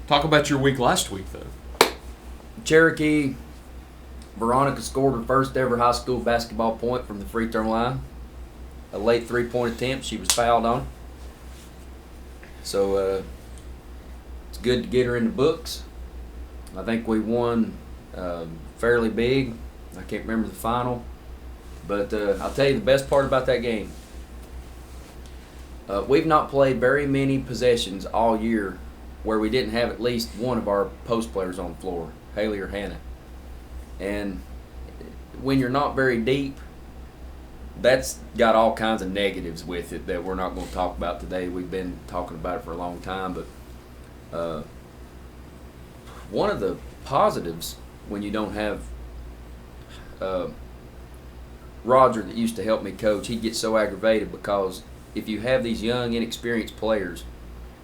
Talk about your week last week, though.
Cherokee, Veronica scored her first ever high school basketball point from the free throw line. A late 3-point attempt. She was fouled on. So it's good to get her in the books. I think we won fairly big. I can't remember the final. But I'll tell you the best part about that game. We've not played very many possessions all year where we didn't have at least one of our post players on the floor, Haley or Hannah. And when you're not very deep, that's got all kinds of negatives with it that we're not going to talk about today. We've been talking about it for a long time, but one of the positives when you don't have Roger that used to help me coach, he'd get so aggravated because if you have these young, inexperienced players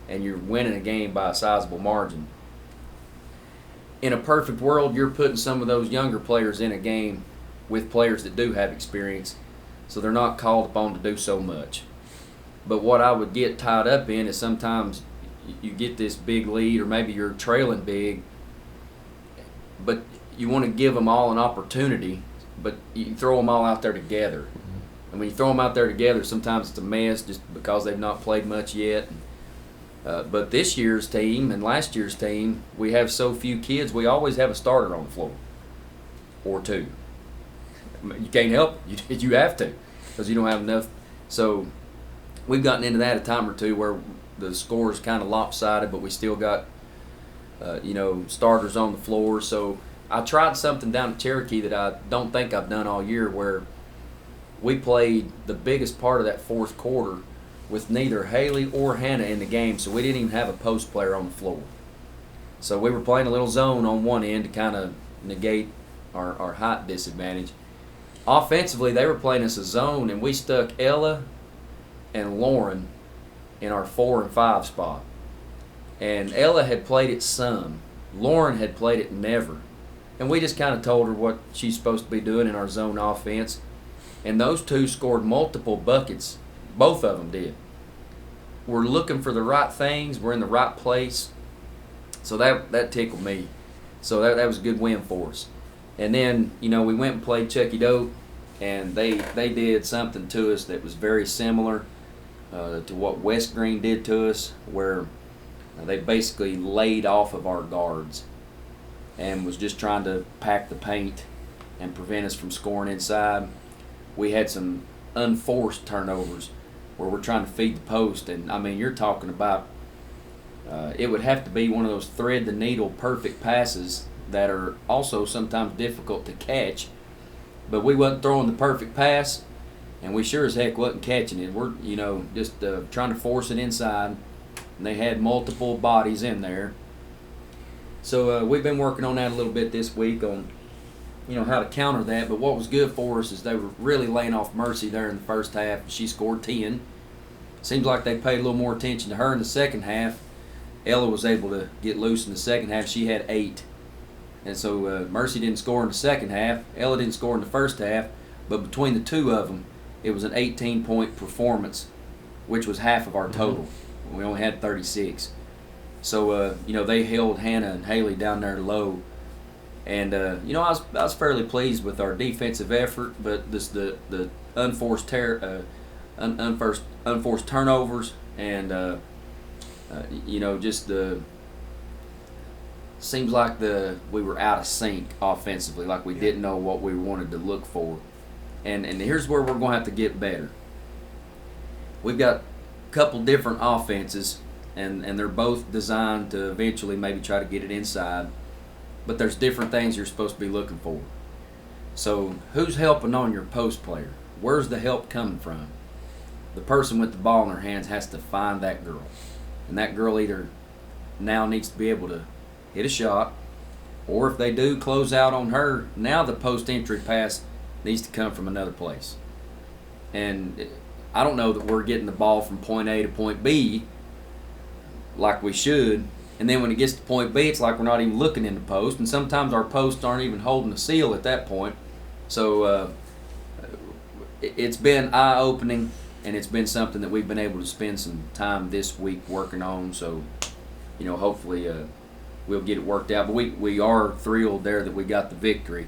and you're winning a game by a sizable margin, in a perfect world, you're putting some of those younger players in a game with players that do have experience, so they're not called upon to do so much. But what I would get tied up in is sometimes you get this big lead, or maybe you're trailing big, but you want to give them all an opportunity, but you throw them all out there together. And when you throw them out there together, sometimes it's a mess just because they've not played much yet. But this year's team and last year's team, we have so few kids, we always have a starter on the floor. Or 2. You can't help it. You have to because you don't have enough. So we've gotten into that a time or two where the score is kind of lopsided, but we still got, starters on the floor. So I tried something down at Cherokee that I don't think I've done all year where we played the biggest part of that fourth quarter with neither Haley or Hannah in the game, so we didn't even have a post player on the floor. So we were playing a little zone on one end to kind of negate our height disadvantage. Offensively, they were playing us a zone, and we stuck Ella and Lauren in our 4 and 5 spot. And Ella had played it some. Lauren had played it never. And we just kind of told her what she's supposed to be doing in our zone offense. And those 2 scored multiple buckets. Both of them did. We're looking for the right things. We're in the right place. So that tickled me. So that was a good win for us. And then, we went and played Chucky Dope, and they did something to us that was very similar to what West Green did to us, where they basically laid off of our guards and was just trying to pack the paint and prevent us from scoring inside. We had some unforced turnovers. where we're trying to feed the post. And, I mean, you're talking about it would have to be one of those thread the needle perfect passes that are also sometimes difficult to catch. But we wasn't throwing the perfect pass, and we sure as heck wasn't catching it. We're, just trying to force it inside, and they had multiple bodies in there. So we've been working on that a little bit this week on, how to counter that. But what was good for us is they were really laying off Mercy there in the first half. She scored 10. Seems like they paid a little more attention to her in the second half. Ella was able to get loose in the second half. She had 8. And so Mercy didn't score in the second half. Ella didn't score in the first half. But between the two of them, it was an 18-point performance, which was half of our total. We only had 36. So, they held Hannah and Haley down there low. And, I was fairly pleased with our defensive effort, but the unforced unforced turnovers and, just the seems like we were out of sync offensively, like we didn't know what we wanted to look for. And here's where we're going to have to get better. We've got a couple different offenses, and they're both designed to eventually maybe try to get it inside. But there's different things you're supposed to be looking for. So who's helping on your post player? Where's the help coming from? The person with the ball in their hands has to find that girl. And that girl either now needs to be able to hit a shot, or if they do close out on her, now the post-entry pass needs to come from another place. And I don't know that we're getting the ball from point A to point B like we should. And then when it gets to point B, it's like we're not even looking in the post. And sometimes our posts aren't even holding the seal at that point. So it's been eye-opening, and it's been something that we've been able to spend some time this week working on. So, hopefully we'll get it worked out. But we are thrilled there that we got the victory.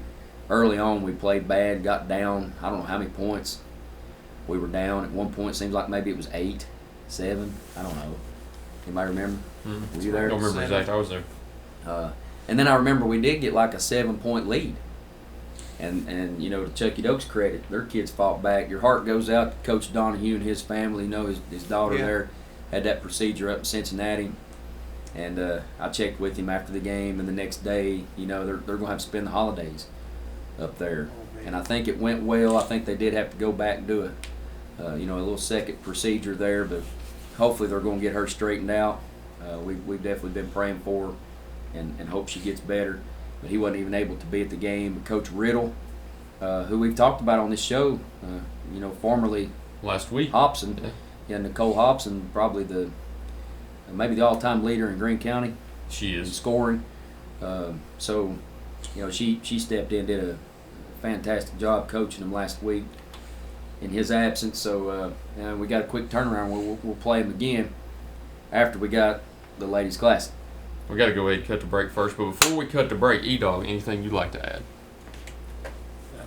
Early on, we played bad, got down. I don't know how many points we were down. At one point, it seems like maybe it was 8, 7. I don't know. Anybody remember?
Mm-hmm.
Were you there?
I don't remember exactly. I was there.
And then I remember we did get like a 7-point lead. And to Chucky Doak's credit, their kids fought back. Your heart goes out to Coach Donahue and his family. His daughter there had that procedure up in Cincinnati. And I checked with him after the game, and the next day, they're going to have to spend the holidays up there. And I think it went well. I think they did have to go back and do a little second procedure there, but hopefully they're going to get her straightened out. We've definitely been praying for her and hope she gets better. But he wasn't even able to be at the game. But Coach Riddle, who we've talked about on this show, formerly
last week,
Hobson, Nicole Hobson, probably maybe the all-time leader in Greene County.
She is
in scoring. So she stepped in, did a fantastic job coaching him last week in his absence. So we got a quick turnaround. We'll play him again after we got the ladies' classic.
We got to go ahead and cut the break first. But before we cut the break, E-Dog, anything you'd like to add?
No.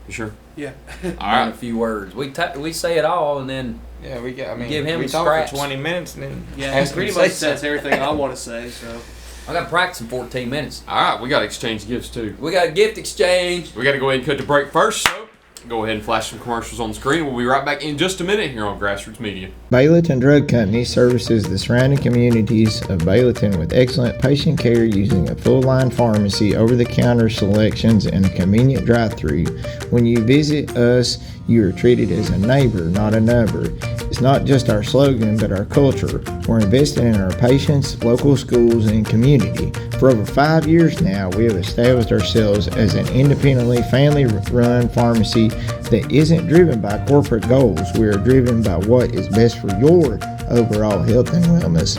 You sure?
Yeah.
All
In
right.
a few words, we say it all, and then give him
we
a
talk
scratch.
for 20 minutes and then
Yeah,
ask
it pretty
him to
much
say
says
something.
everything I want to say, so.
I got practice in 14 minutes.
All right, we got to exchange gifts too.
We got a gift exchange.
We got to go ahead and cut the break first, so go ahead and flash some commercials on the screen. We'll be right back in just a minute here on Grassroots Media.
Baileyton Drug Company services the surrounding communities of Baileyton with excellent patient care using a full-line pharmacy, over-the-counter selections, and a convenient drive-thru. When you visit us, you are treated as a neighbor, not a number. It's not just our slogan, but our culture. We're investing in our patients, local schools, and community. For over 5 years now, we have established ourselves as an independently family-run pharmacy that isn't driven by corporate goals. We are driven by what is best for your overall health and wellness.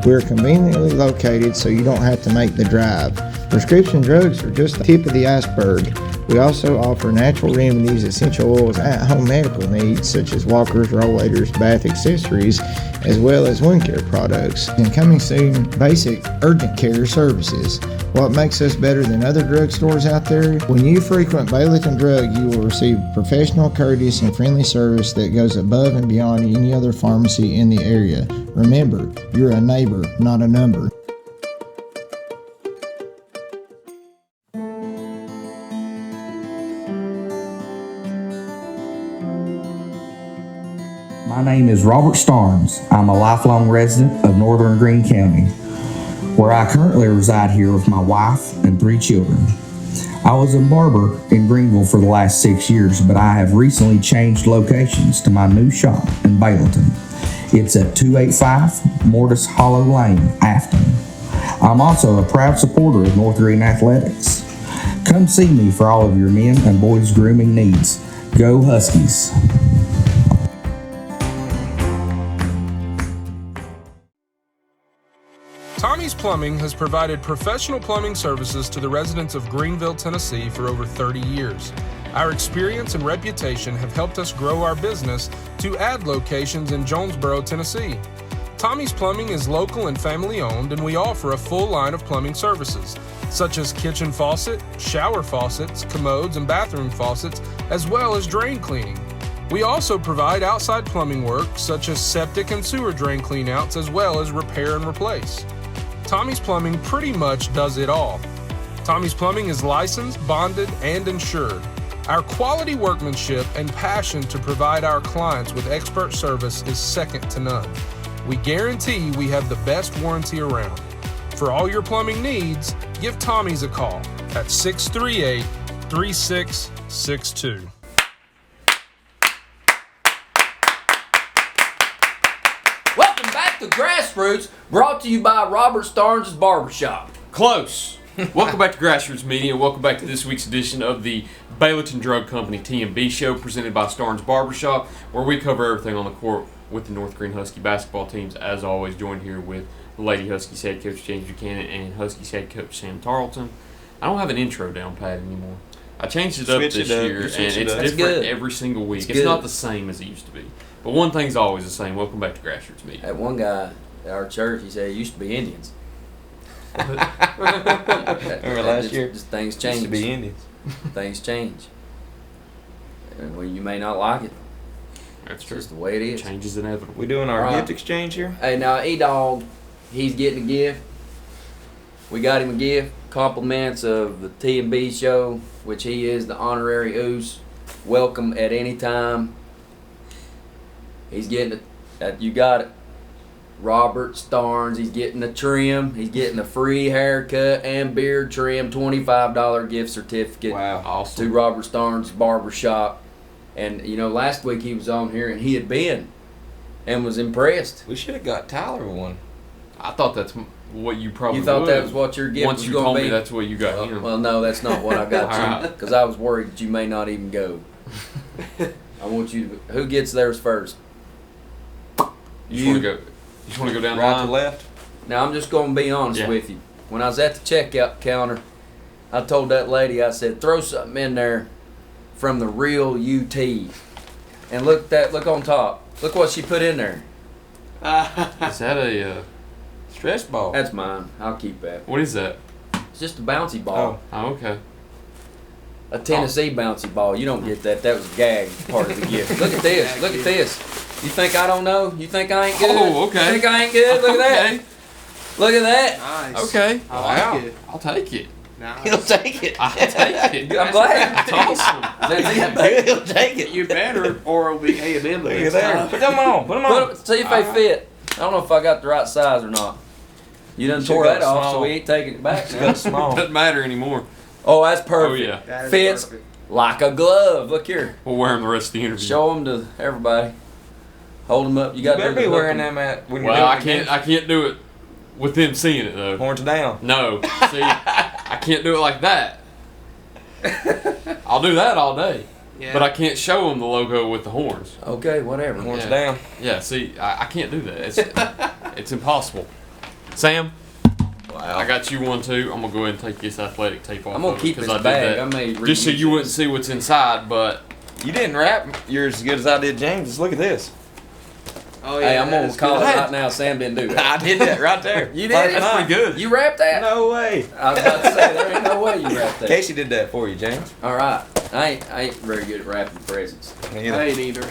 We're conveniently located so you don't have to make the drive. Prescription drugs are just the tip of the iceberg. We also offer natural remedies, essential oils, at-home medical needs such as walkers, rollators, bath accessories, as well as wound care products. And coming soon, basic urgent care services. What makes us better than other drugstores out there? When you frequent Baileyton Drug, you will receive professional, courteous, and friendly service that goes above and beyond any other pharmacy in the area. Remember, you're a neighbor, not a number.
My My name is Robert Starnes. I'm a lifelong resident of Northern Greene County, where I currently reside here with my wife and 3 children. I was in Barber in Greenville for the last 6 years, but I have recently changed locations to my new shop in Baileyton. It's at 285 Mortis Hollow Lane, Afton. I'm also a proud supporter of North Greene Athletics. Come see me for all of your men and boys grooming needs. Go Huskies!
Tommy's Plumbing has provided professional plumbing services to the residents of Greenville, Tennessee for over 30 years. Our experience and reputation have helped us grow our business to add locations in Jonesboro, Tennessee. Tommy's Plumbing is local and family owned, and we offer a full line of plumbing services, such as kitchen faucet, shower faucets, commodes, and bathroom faucets, as well as drain cleaning. We also provide outside plumbing work, such as septic and sewer drain cleanouts, as well as repair and replace. Tommy's Plumbing pretty much does it all. Tommy's Plumbing is licensed, bonded, and insured. Our quality workmanship and passion to provide our clients with expert service is second to none. We guarantee we have the best warranty around. For all your plumbing needs, give Tommy's a call at 638-3662.
Welcome back to Grassroots, brought to you by Robert Starnes' Barbershop.
Close. Welcome back to Grassroots Media. Welcome back to this week's edition of the Baileyton Drug Company TMB show, presented by Starne's Barbershop, where we cover everything on the court with the North Greene Husky basketball teams. As always, joined here with the Lady Huskies head coach James Buchanan and Huskies head coach Sam Tarleton. I don't have an intro down pat anymore. I changed it up this year, and it's different every single week. It's not the same as it used to be. But one thing's always the same. Welcome back to Grassroots Media.
That one guy at our church, he said it used to be Indians.
Remember last year?
Just things change.
Used to be Indians.
Things change. And well, you may not like it.
That's
It's
true.
just the way it is.
Change is inevitable.
We doing our
Right.
gift exchange here?
Hey, now E-Dog, he's getting a gift. We got him a gift. Compliments of the T&B show, which he is the honorary Oos. Welcome at any time. He's getting it. You got it. Robert Starnes. He's getting a trim. He's getting a free haircut and beard trim. $25 gift certificate
Wow.
to
Awesome.
Robert Starnes' Barbershop. And, you know, last week he was on here and he had been and was impressed.
We should have got Tyler one.
I thought that's what you probably
You thought
would.
that was what your gift
Once
was
you
going
told
to be?
me that's what you got him.
Well, no, that's not what I got you.
Alright.
Because I was worried that you may not even go. I want you to. Who gets theirs first?
You want to go down the
Right
line?
to left.
Now, I'm just going to be honest
Yeah.
with you. When I was at the checkout counter, I told that lady, I said, throw something in there from the real UT. And look on top. Look what she put in there.
Is that a
Stress ball.
That's mine. I'll keep that.
what is that?
It's just a bouncy ball.
Oh, okay.
A Tennessee bouncy ball. You don't get that. That was a gag part of the gift. Look at this. Look at this. You think I don't know? You think I ain't good?
Oh, okay.
You think I ain't good? Look at that. Look at that.
Nice.
Okay.
I
Wow.
like it.
I'll take it.
Nice.
He'll take it.
I'll take it.
I'm glad.
That's awesome.
He'll take it.
You better, or it'll be A&M the
Look at
next
there.
time.
Put them on. Put them on.
See if they fit. I don't know if I got the right size or not. You done
Should've
tore
got
that off, so
small.
we ain't taking it back
It's
now.
got small.
Doesn't matter anymore.
Oh, that's perfect.
Oh, yeah.
That is
Fits
perfect.
like a glove. Look here.
We'll wear them the rest of the interview.
Show them to everybody. Hold them up. You
You
got
better
to
be wearing them at when you're
Well, I
doing
can't do it with them seeing it though.
horns down.
No. See, I can't do it like that. I'll do that all day.
Yeah.
But I can't show them the logo with the horns.
Okay, whatever.
Horns
Yeah.
down.
Yeah, see, I can't do that. It's impossible. Sam, I got you one too. I'm gonna go ahead and take this athletic tape off.
I'm gonna
of it,
keep
'cause
this
I did
bag.
that
I may
just so
reuse
you
it.
wouldn't see what's inside. But
You didn't wrap yours as good as I did James. Just look at this.
Oh,
Hey,
yeah,
I'm
that
gonna
is
call it
good.
right now. Sam didn't do that.
I did that right there.
You did?
That's
pretty good.
You wrapped that?
No way.
I was about to say there ain't no way you wrapped that.
Casey did that for you, James.
All right, I ain't very good at wrapping presents.
Me
I
either.
ain't either.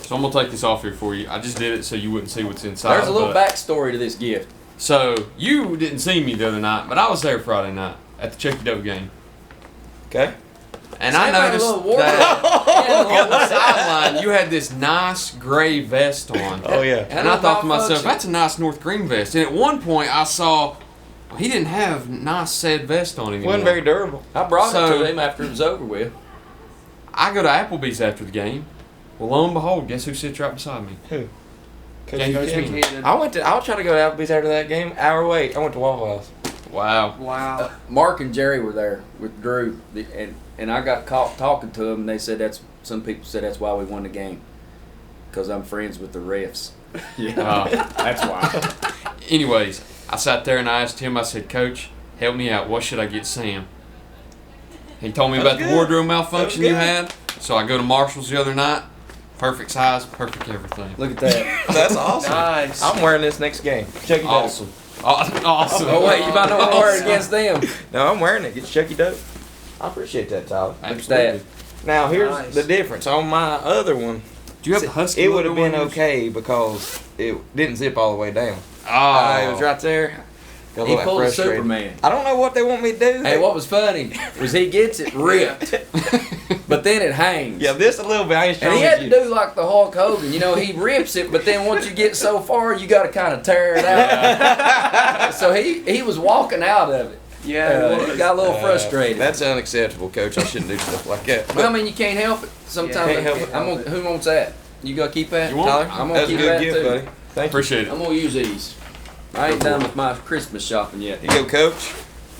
so I'm gonna take this off here for you. I just did it so you wouldn't see what's inside.
There's a little
but-
backstory to this gift.
So you didn't see me the other night, but I was there Friday night at the Chucky Doe game.
Okay.
And I
Sam had a
noticed
little
that
wardrobe.
on the sideline, you had this nice gray vest on.
Oh yeah.
And I thought to myself,
malfunction.
that's a nice North Green vest. And at one point, I saw he didn't have nice said vest on anymore.
Wasn't very durable.
I brought
So-
it to him after it was over with.
I go to Applebee's after the game. Well, lo and behold, guess who sits right beside me?
Who?
James Buchanan.
I was trying to go to Applebee's after that game. Hour wait. I went to Waffle House.
Wow.
Wow.
Mark and Jerry were there with Drew, and I got caught talking to them, and they said some people said that's why we won the game, because I'm friends with the refs.
That's why. Anyways, I sat there and I asked him, I said, Coach, help me out. What should I get Sam? He told me about the wardrobe malfunction you had. So I go to Marshall's the other night. Perfect size, perfect everything.
Look at that.
That's awesome.
Nice.
I'm wearing this next game. Check it out.
Awesome. Awesome.
Oh wait, you might not want to wear it against them.
No, I'm wearing it. Get Chucky dope. I appreciate that, Tyler.
Absolutely.
Now here's
Nice.
the difference. On my other one,
Do you have the Husky?
it would have
logo
been
on yours?
okay because it didn't zip all the way down.
Oh.
It was right there. Got a
He
little
pulled a
frustrated.
Superman.
I don't know what they want me to do.
Hey, what was funny was he gets it ripped, but then it hangs.
Yeah, this a little bit. I ain't strong
And he had
as
to
you.
do like the Hulk Hogan, he rips it, but then once you get so far, you got to kind of tear it out. So he was walking out of it.
Yeah.
He got a little frustrated.
That's unacceptable, Coach. I shouldn't do stuff like that.
Well, I mean, you can't help it. Sometimes
Yeah, can't help it.
who wants that? You gonna keep that,
You want
Tyler?
it?
I'm gonna
That's a
keep
good
that
gift,
too.
buddy. Thank you.
Appreciate it.
I'm gonna use these. I ain't done with my Christmas shopping yet.
Here you go, Coach.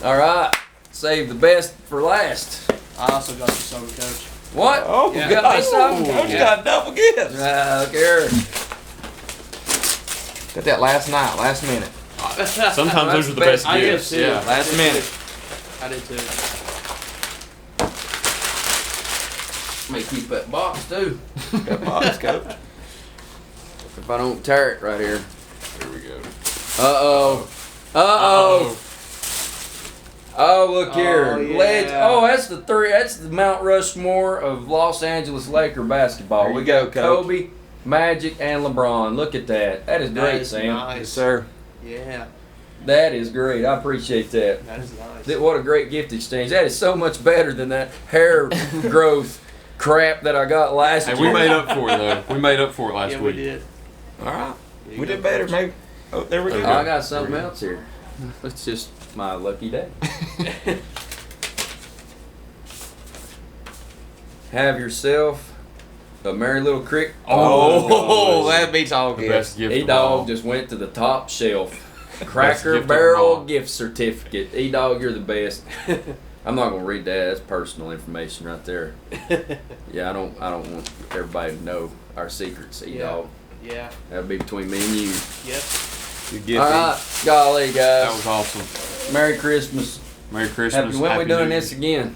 All right, save the best for last.
I also got you some, Coach.
What?
Oh,
you
yeah.
got me something?
Coach
Yeah.
got double gifts.
Look here.
Got that last night, last minute.
Sometimes those are the best
I did
gifts.
too.
Yeah.
Last minute.
I did too.
May keep that box too.
Got box, Coach.
If I don't tear it right here.
Here we go.
Uh-oh. Uh-oh. Oh, look here.
Oh, yeah.
That's the Mount Rushmore of Los Angeles Laker basketball.
There
We
you
got
go, Coach.
Kobe, Magic, and LeBron. Look at that. That is
That
great,
is
Sam.
nice.
Yes, sir.
Yeah.
That is great. I appreciate that.
That is nice.
What a great gift exchange. That is so much better than that hair growth crap that I got last
Hey,
year.
we made up for it though. We made up for it last
yeah,
week.
we did.
All right.
Here you
We
go,
did better,
Coach.
maybe. Oh, there we go.
Oh, I got something else here. It's just my lucky day. Have yourself a merry little crick.
Oh, that beats all
The
gifts.
best gift. of
E-Dog
all.
just went to the top shelf.
Best
Cracker
gift of them all.
Barrel gift certificate. E-Dog, you're the best. I'm not gonna read that. That's personal information right there. Yeah, I don't want everybody to know our secrets, E-Dog.
Yeah.
That'll be between me and you.
Yep.
Good gift.
All right, golly,
That
guys.
was awesome.
Merry Christmas.
Merry Christmas.
Happy, when
Happy
we doing
New
this
Year.
again?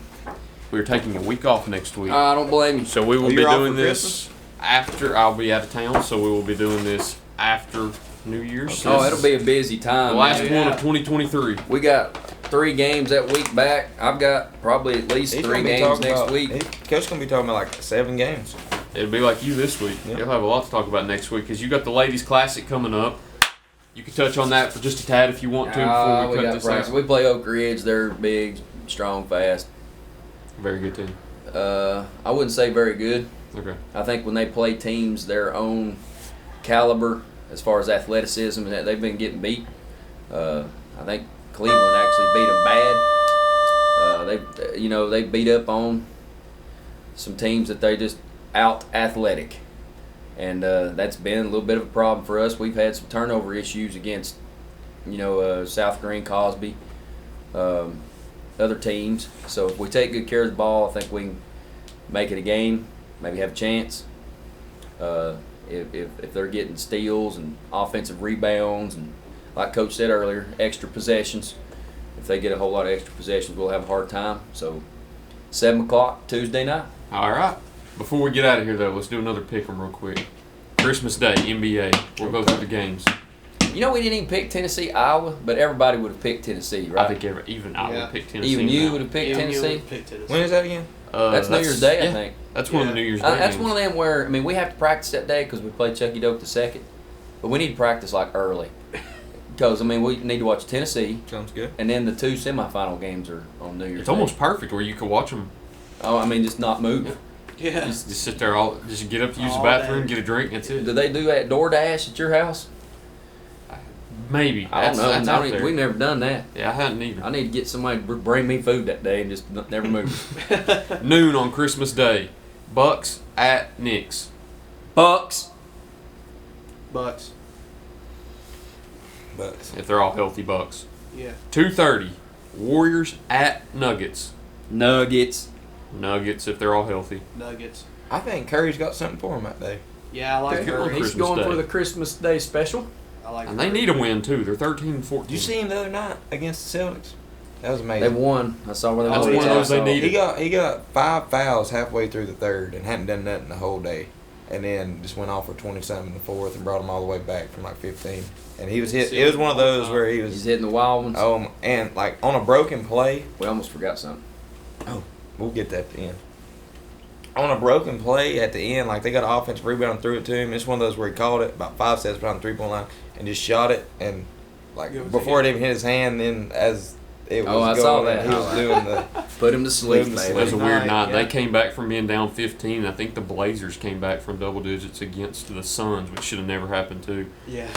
We're taking a week off next week.
I don't blame you.
So we will
Oh,
be
you're off
doing
for
this after I'll be out of town. So we will be doing this after New Year's.
Oh, it'll be a busy
the
time.
last
man.
one of 2023.
We got 3 games that week back. I've got probably at least
He's
3
gonna be
games
talking
next
about-
week.
Coach gonna be talking about like 7 games.
It'll be like you this week.
Yeah.
You'll have a lot to talk about next week because you got the Ladies Classic coming up. You can touch on that for just a tad if you want to before we cut
got
this
practice.
out.
We play Oak Ridge. They're big, strong, fast.
Very good team.
I wouldn't say very good.
Okay.
I think when they play teams their own caliber as far as athleticism, they've been getting beat. I think Cleveland actually beat them bad. They beat up on some teams that they just out athletic, and that's been a little bit of a problem for us. We've had some turnover issues against South Green, Cosby, other teams. So if we take good care of the ball, I think we can make it a game, maybe have a chance. If they're getting steals and offensive rebounds and, like Coach said earlier, extra possessions, if they get a whole lot of extra possessions, we'll have a hard time. So 7 o'clock Tuesday night.
All right. Before we get out of here, though, let's do another pick 'em real quick. Christmas Day, NBA. We'll go through the games.
We didn't even pick Tennessee, Iowa, but everybody would have picked Tennessee, right?
I think even I
Yeah.
would pick Tennessee.
Even you
now.
would have picked
Even you
Tennessee.
would pick Tennessee.
When is that again?
That's New Year's Day, I
yeah,
think.
That's one of the New Year's Day
That's
games.
one of them where, we have to practice that day because we play Chucky Doke the second, but we need to practice like early because we need to watch Tennessee,
Sounds good.
and then the 2 semifinal games are on New Year's
It's
Day.
almost perfect where you could watch them
Oh, I mean, just not move.
Yeah.
Just sit there just get up to use the
All
bathroom,
day.
get a drink, that's it.
Do they do that DoorDash at your house?
Maybe.
I don't know.
That's out there.
We've never done that.
Yeah, I hadn't either.
I need to get somebody to bring me food that day and just never move.
Noon on Christmas Day. Bucks at Knicks.
Bucks.
Bucks.
Bucks.
If they're all healthy, Bucks.
Yeah.
2:30. Warriors at Nuggets.
Nuggets.
Nuggets if they're all healthy.
Nuggets.
I think Curry's got something for him that day.
Yeah, I like
Good
her.
on
He's
Christmas
going
Day.
for the Christmas Day special.
I like
And
her.
they need a win too. They're 13-14.
Did you see him the other night against the Celtics? That was
They
amazing.
won. I saw where they
That's
won.
one of those they need.
He got 5 fouls halfway through the third and hadn't done nothing the whole day, and then just went off for 20-something in the fourth and brought him all the way back from like 15. And he was hit. It was one of those where he
He's
was.
hitting the wild ones.
And like on a broken play,
We almost forgot something.
we'll get that at the end. On a broken play at the end, like they got an offensive rebound and threw it to him. It's one of those where he called it about 5 steps behind the 3-point line and just shot it. And like
It was
before
a
it even hit his hand, then as it was
I
going,
saw that.
he was doing the.
Put him to sleep,
Put him to
baby.
It was a weird night.
Yeah.
They came back from being down 15. I think the Blazers came back from double digits against the Suns, which should have never happened too.
Yeah.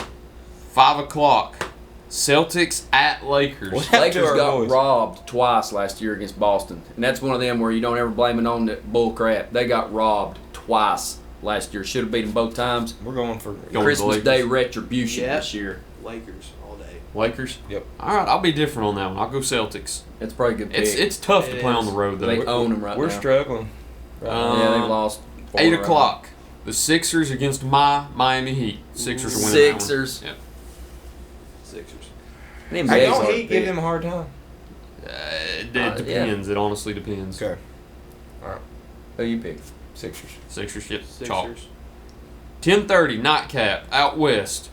5 o'clock. Celtics at Lakers.
What happened to
Lakers
our
got
boys?
robbed twice last year against Boston, and that's one of them where you don't ever blame it on the bull crap. They got robbed twice last year. Should have beat them both times.
We're going for.
Going to
Christmas
the
Day
Lakers.
retribution
Yeah.
this year.
Lakers all day.
Lakers?
Yep.
All right, I'll be different on that one. I'll go Celtics.
It's probably a good pick.
It's tough to
It
play on
is.
the road, though.
They own them right
We're
now.
struggling. Right now.
Yeah, they've lost. 4
8
in a row.
o'clock. The Sixers against my Miami Heat. Sixers are winning
Sixers.
that one.
Sixers.
Them
Hey,
Jays
don't
are
he
big.
give him a hard time?
It
yeah.
depends. It honestly depends.
Okay.
Who you pick?
Sixers.
Sixers, yep. Chalk.
Sixers.
10:30 nightcap out west.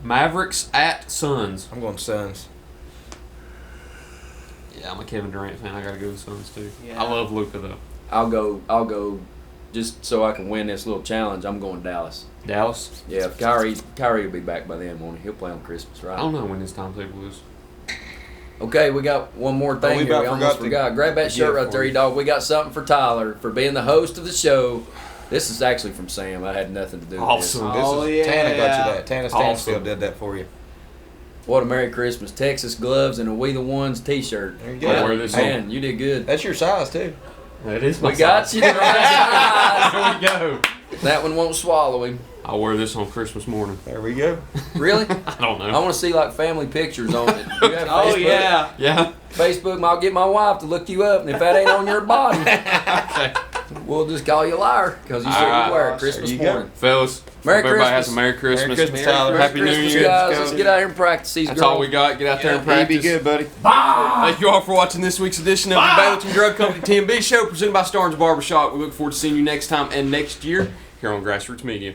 Mavericks at Suns.
I'm going Suns.
Yeah, I'm a Kevin Durant fan. I gotta go with Suns too.
Yeah.
I love Luka though.
I'll go. Just so I can win this little challenge, I'm going Dallas.
Dallas.
Yeah, if Kyrie will be back by then, won't he? He'll play on Christmas, right?
I don't know when his timetable is.
Okay, we got one more thing
we
here.
about
We almost
forgot to
forgot. Grab that shirt
give
right
for
there,
you.
you dog. We got something for Tyler for being the host of the show. This is actually from Sam. I had nothing to do with
Awesome.
this.
Oh,
Tana got
yeah.
you that. Tana
Awesome.
Stansfield did that for you.
What a Merry Christmas. Texas gloves and a We the Ones t-shirt.
There you
I'll
go.
wear this
Man, you did good.
That's your size too.
That is
We got you the right size.
There we go.
That one won't swallow him.
I'll wear this on Christmas morning.
There we go.
Really?
I don't
I
know.
want to see like family pictures on it. You have
Oh
Facebook?
yeah.
Yeah.
Facebook, I'll get my wife to look you up, and if that ain't on your body,
Okay.
we'll just call you a liar because you said
All right.
you wear it Christmas
There you go.
morning.
Fellas,
Merry
hope everybody has
Christmas.
a Merry Christmas.
Merry Christmas, Tyler.
Happy New
Christmas,
Year.
guys. Let's get out here and practice these
That's
girls.
all we got. Get out there and
You
practice.
be good, buddy.
Thank you all for watching this week's edition of the Baileyton Drug Company TMB show presented by Starne's Barbershop. We look forward to seeing you next time and next year here on Grassroots Media.